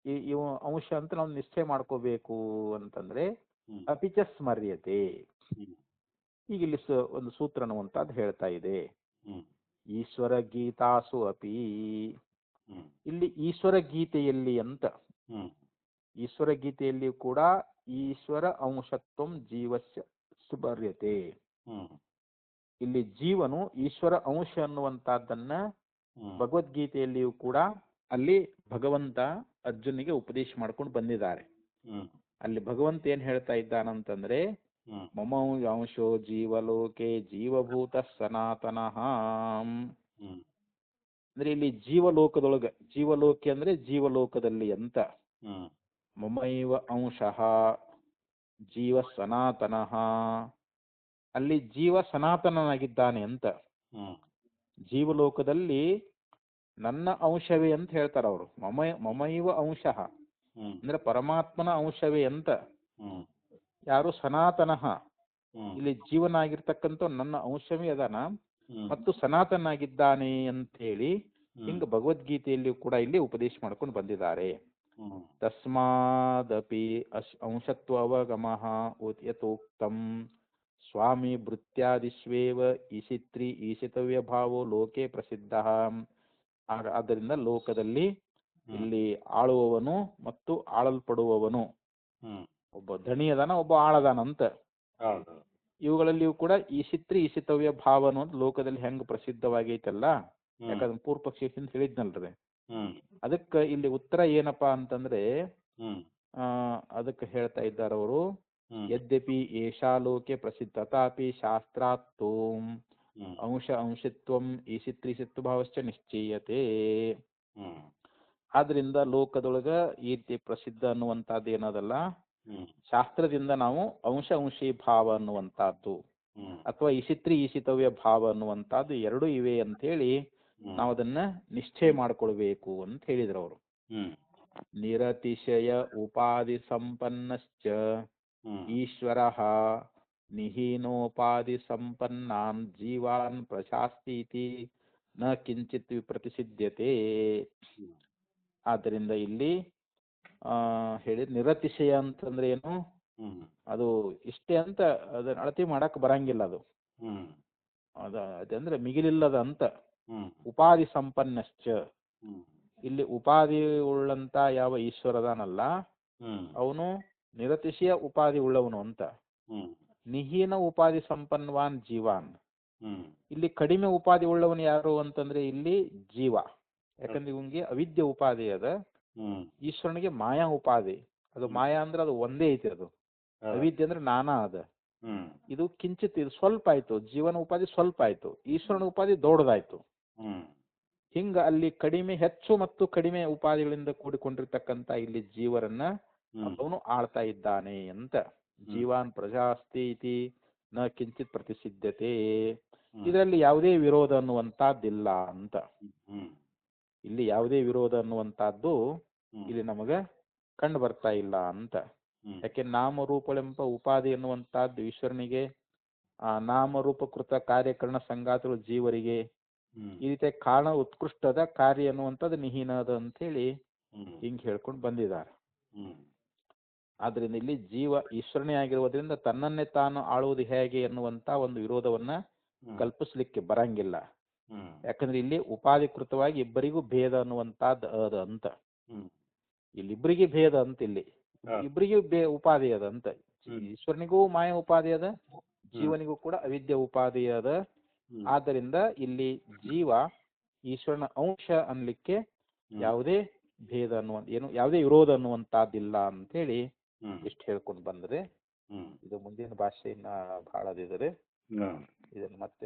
ಈ ಅಂಶ ಅಂತ ನಾವು ನಿಶ್ಚಯ ಮಾಡ್ಕೋಬೇಕು ಅಂತಂದ್ರೆ ಅಪಿಚ ಸ್ಮರ್ಯತೆ. ಈಗ ಇಲ್ಲಿ ಒಂದು ಸೂತ್ರ ಅನ್ನುವಂಥದ್ದು ಹೇಳ್ತಾ ಇದೆ. ಈಶ್ವರ ಗೀತಾಸು ಅಪಿ, ಇಲ್ಲಿ ಈಶ್ವರ ಗೀತೆಯಲ್ಲಿ ಅಂತ, ಈಶ್ವರ ಗೀತೆಯಲ್ಲಿ ಕೂಡ ಈಶ್ವರ ಅಂಶತ್ವಂ ಜೀವಸ್ಯ ಸ್ಮರ್ಯತೆ. ಇಲ್ಲಿ ಜೀವನು ಈಶ್ವರ ಅಂಶ ಅನ್ನುವಂತಹದ್ದನ್ನ ಭಗವದ್ಗೀತೆಯಲ್ಲಿಯೂ ಕೂಡ ಅಲ್ಲಿ ಭಗವಂತ ಅರ್ಜುನಿಗೆ ಉಪದೇಶ ಮಾಡ್ಕೊಂಡು ಬಂದಿದ್ದಾರೆ. ಅಲ್ಲಿ ಭಗವಂತ ಏನ್ ಹೇಳ್ತಾ ಇದ್ದಾನಂತಂದ್ರೆ ಮಮ ಅಂಶೋ ಜೀವಲೋಕೆ ಜೀವಭೂತ ಸನಾತನಃ ಅಂದ್ರೆ ಇಲ್ಲಿ ಜೀವಲೋಕದೊಳಗ, ಜೀವಲೋಕೆ ಅಂದ್ರೆ ಜೀವಲೋಕದಲ್ಲಿ ಅಂತ. ಮಮೈವ ಅಂಶಃ ಜೀವ ಸನಾತನಃ, ಅಲ್ಲಿ ಜೀವ ಸನಾತನನಾಗಿದ್ದಾನೆ ಅಂತ. ಜೀವಲೋಕದಲ್ಲಿ ನನ್ನ ಅಂಶವೇ ಅಂತ ಹೇಳ್ತಾರ ಅವರು. ಮಮೈವ ಅಂಶಃ ಅಂದ್ರೆ ಪರಮಾತ್ಮನ ಅಂಶವೇ ಅಂತ. ಯಾರು ಸನಾತನಃ, ಇಲ್ಲಿ ಜೀವನಾಗಿರ್ತಕ್ಕಂಥ ನನ್ನ ಅಂಶವೇ ಅದಾನ ಮತ್ತು ಸನಾತನಾಗಿದ್ದಾನೆ ಅಂತ ಹೇಳಿ ಹಿಂಗ ಭಗವದ್ಗೀತೆಯಲ್ಲಿಯೂ ಕೂಡ ಇಲ್ಲಿ ಉಪದೇಶ ಮಾಡ್ಕೊಂಡು ಬಂದಿದ್ದಾರೆ. ತಸ್ಮಾದಪಿ ಅಂಶತ್ವ ಅವಗಮಃ ಯಥೋಕ್ತಂ ಸ್ವಾಮಿ ಭೃತ್ಯಾದಿಶ್ವೇವ ಈಶಿತ್ರಿ ಈಶಿತವ್ಯ ಭಾವೋ ಲೋಕೆ ಪ್ರಸಿದ್ಧ. ಆದ್ದರಿಂದ ಲೋಕದಲ್ಲಿ ಇಲ್ಲಿ ಆಳುವವನು ಮತ್ತು ಆಳಲ್ಪಡುವವನು, ಒಬ್ಬ ಧಣಿ ಅದಾನ, ಒಬ್ಬ ಆಳದಾನ ಅಂತ. ಇವುಗಳಲ್ಲಿಯೂ ಕೂಡ ಈಶಿತ್ರಿ ಈಶಿತವ್ಯ ಭಾವ ಅನ್ನೋದು ಲೋಕದಲ್ಲಿ ಹೆಂಗ್ ಪ್ರಸಿದ್ಧವಾಗೈತಲ್ಲ, ಯಾಕಂದ್ರೆ ಪೂರ್ವ ಪಕ್ಷಿ ಅಂತ ಹೇಳಿದ್ನಲ್ರಿ. ಅದಕ್ಕೆ ಇಲ್ಲಿ ಉತ್ತರ ಏನಪ್ಪಾ ಅಂತಂದ್ರೆ ಅದಕ್ಕೆ ಹೇಳ್ತಾ ಇದ್ದಾರೆ ಅವರು, ಯದ್ಯಪಿ ಏಷಾ ಲೋಕೆ ಪ್ರಸಿದ್ಧ ತಥಾಪಿ ಶಾಸ್ತ್ರಾತ್ತೋಂ ಅಂಶತ್ವಂ ಈಶಿತ್ರೀಶಿತ್ವ ಭಾವಶ್ಚ ನಿಶ್ಚಯತೆ. ಆದ್ರಿಂದ ಲೋಕದೊಳಗ ಈ ರೀತಿ ಪ್ರಸಿದ್ಧ ಅನ್ನುವಂಥದ್ದು ಏನದಲ್ಲ, ಶಾಸ್ತ್ರದಿಂದ ನಾವು ಅಂಶಿ ಭಾವ ಅನ್ನುವಂಥದ್ದು ಅಥವಾ ಈಶಿತ್ರಿ ಈಶಿತವ್ಯ ಭಾವ ಅನ್ನುವಂಥದ್ದು ಎರಡೂ ಇವೆ ಅಂತ ಹೇಳಿ ನಾವು ಅದನ್ನ ನಿಶ್ಚಯ ಮಾಡ್ಕೊಳ್ಬೇಕು ಅಂತ ಹೇಳಿದ್ರು ಅವರು. ನಿರತಿಶಯ ಉಪಾಧಿ ಸಂಪನ್ನಶ್ಚ ಈಶ್ವರ ನಿಹೀನೋಪಾಧಿ ಸಂಪನ್ನಾನ್ ಜೀವಾನ್ ಪ್ರಶಾಸ್ತಿ ನ ಕಿಂಚಿತ್ ವಿಪ್ರತಿಸಿದ್ಯತೆ. ಆದ್ದರಿಂದ ಇಲ್ಲಿ ಹೇಳಿ ನಿರತಿಶಯ ಅಂತಂದ್ರೆ ಏನು, ಅದು ಇಷ್ಟೇ ಅಂತ ಅದನ್ನ ಅಳತೆ ಮಾಡಕ್ ಬರಂಗಿಲ್ಲ. ಅದು ಅದಂದ್ರೆ ಮಿಗಿಲಿಲ್ಲದ ಅಂತ. ಉಪಾಧಿ ಸಂಪನ್ನಶ್ಚ, ಇಲ್ಲಿ ಉಪಾಧಿ ಉಳ್ಳಂತ ಯಾವ ಈಶ್ವರದಾನಲ್ಲ ಅವನು ನಿರತಿಶಯ ಉಪಾಧಿ ಉಳ್ಳವನು ಅಂತ. ನಿಹೀನ ಉಪಾಧಿ ಸಂಪನ್ನವಾನ್ ಜೀವಾನ್, ಇಲ್ಲಿ ಕಡಿಮೆ ಉಪಾಧಿ ಉಳ್ಳವನು ಯಾರು ಅಂತಂದ್ರೆ ಇಲ್ಲಿ ಜೀವ. ಯಾಕಂದ್ರೆ ಇವನಿಗೆ ಅವಿದ್ಯೆ ಉಪಾಧಿ ಅದ, ಈಶ್ವರನಿಗೆ ಮಾಯಾ ಉಪಾಧಿ. ಅದು ಮಾಯಾ ಅಂದ್ರೆ ಅದು ಒಂದೇ ಐತಿ, ಅದು ಅವಿದ್ಯೆ ಅಂದ್ರೆ ನಾನಾ ಅದ. ಇದು ಕಿಂಚಿತ್, ಇದು ಸ್ವಲ್ಪ ಆಯ್ತು, ಜೀವನ ಉಪಾಧಿ ಸ್ವಲ್ಪ ಆಯ್ತು, ಈಶ್ವರನ ಉಪಾಧಿ ದೊಡ್ಡದಾಯ್ತು. ಹಿಂಗ ಅಲ್ಲಿ ಕಡಿಮೆ ಹೆಚ್ಚು ಮತ್ತು ಕಡಿಮೆ ಉಪಾಧಿಗಳಿಂದ ಕೂಡಿಕೊಂಡಿರ್ತಕ್ಕಂತ ಇಲ್ಲಿ ಜೀವರನ್ನ ಅವನು ಆಳ್ತಾ ಇದ್ದಾನೆ ಅಂತ. ಜೀವಾನ್ ಪ್ರಜಾಸ್ತಿ ಇತಿ ನ ಕಿಂಚಿತ್ ಪ್ರತಿಸಿದ್ಧತೆ, ಇದರಲ್ಲಿ ಯಾವುದೇ ವಿರೋಧ ಅನ್ನುವಂತಹದ್ದಿಲ್ಲ ಅಂತ. ಇಲ್ಲಿ ಯಾವುದೇ ವಿರೋಧ ಅನ್ನುವಂತಹದ್ದು ಇಲ್ಲಿ ನಮಗ ಕಂಡು ಬರ್ತಾ ಇಲ್ಲ ಅಂತ. ಯಾಕೆ ನಾಮರೂಪಗಳೆಂಬ ಉಪಾಧಿ ಎನ್ನುವಂತಹದ್ದು ಈಶ್ವರನಿಗೆ, ಆ ನಾಮರೂಪಕೃತ ಕಾರ್ಯಕರಣ ಸಂಗಾತಗಳು ಜೀವರಿಗೆ, ಈ ರೀತಿಯ ಕಾರಣ ಉತ್ಕೃಷ್ಟದ ಕಾರ್ಯ ಅನ್ನುವಂಥದ್ದು ನಿಹೀನದ ಅಂತ ಹೇಳಿ ಹಿಂಗ್ ಹೇಳ್ಕೊಂಡು ಬಂದಿದ್ದಾರೆ. ಆದ್ರಿಂದ ಇಲ್ಲಿ ಜೀವ ಈಶ್ವರನೇ ಆಗಿರುವುದರಿಂದ ತನ್ನನ್ನೇ ತಾನು ಆಳುವುದು ಹೇಗೆ ಎನ್ನುವಂತ ಒಂದು ವಿರೋಧವನ್ನ ಕಲ್ಪಿಸ್ಲಿಕ್ಕೆ ಬರಂಗಿಲ್ಲ. ಯಾಕಂದ್ರೆ ಇಲ್ಲಿ ಉಪಾಧಿಕೃತವಾಗಿ ಇಬ್ಬರಿಗೂ ಭೇದ ಅನ್ನುವಂತಹದ್ದು ಅದ ಅಂತ. ಇಲ್ಲಿಬ್ಬರಿಗೆ ಭೇದ ಅಂತ, ಇಲ್ಲಿ ಇಬ್ಬರಿಗೂ ಉಪಾಧಿ ಅದ ಅಂತ. ಈಶ್ವರನಿಗೂ ಮಾಯ ಉಪಾಧಿ ಅದ, ಜೀವನಿಗೂ ಕೂಡ ಅವಿದ್ಯೆ ಉಪಾಧಿ ಅದ. ಆದ್ದರಿಂದ ಇಲ್ಲಿ ಜೀವ ಈಶ್ವರನ ಅಂಶ ಅನ್ಲಿಕ್ಕೆ ಯಾವುದೇ ಭೇದ ಏನು ಯಾವುದೇ ವಿರೋಧ ಅನ್ನುವಂಥದ್ದಿಲ್ಲ ಅಂತೇಳಿ ಇಷ್ಟು ಹೇಳ್ಕೊಂಡು ಬಂದರೆ ಇದು ಮುಂದಿನ ಭಾಷೆಯನ್ನ ಭಾಳ ಅದಿದೆ ಇದನ್ನು ಮತ್ತೆ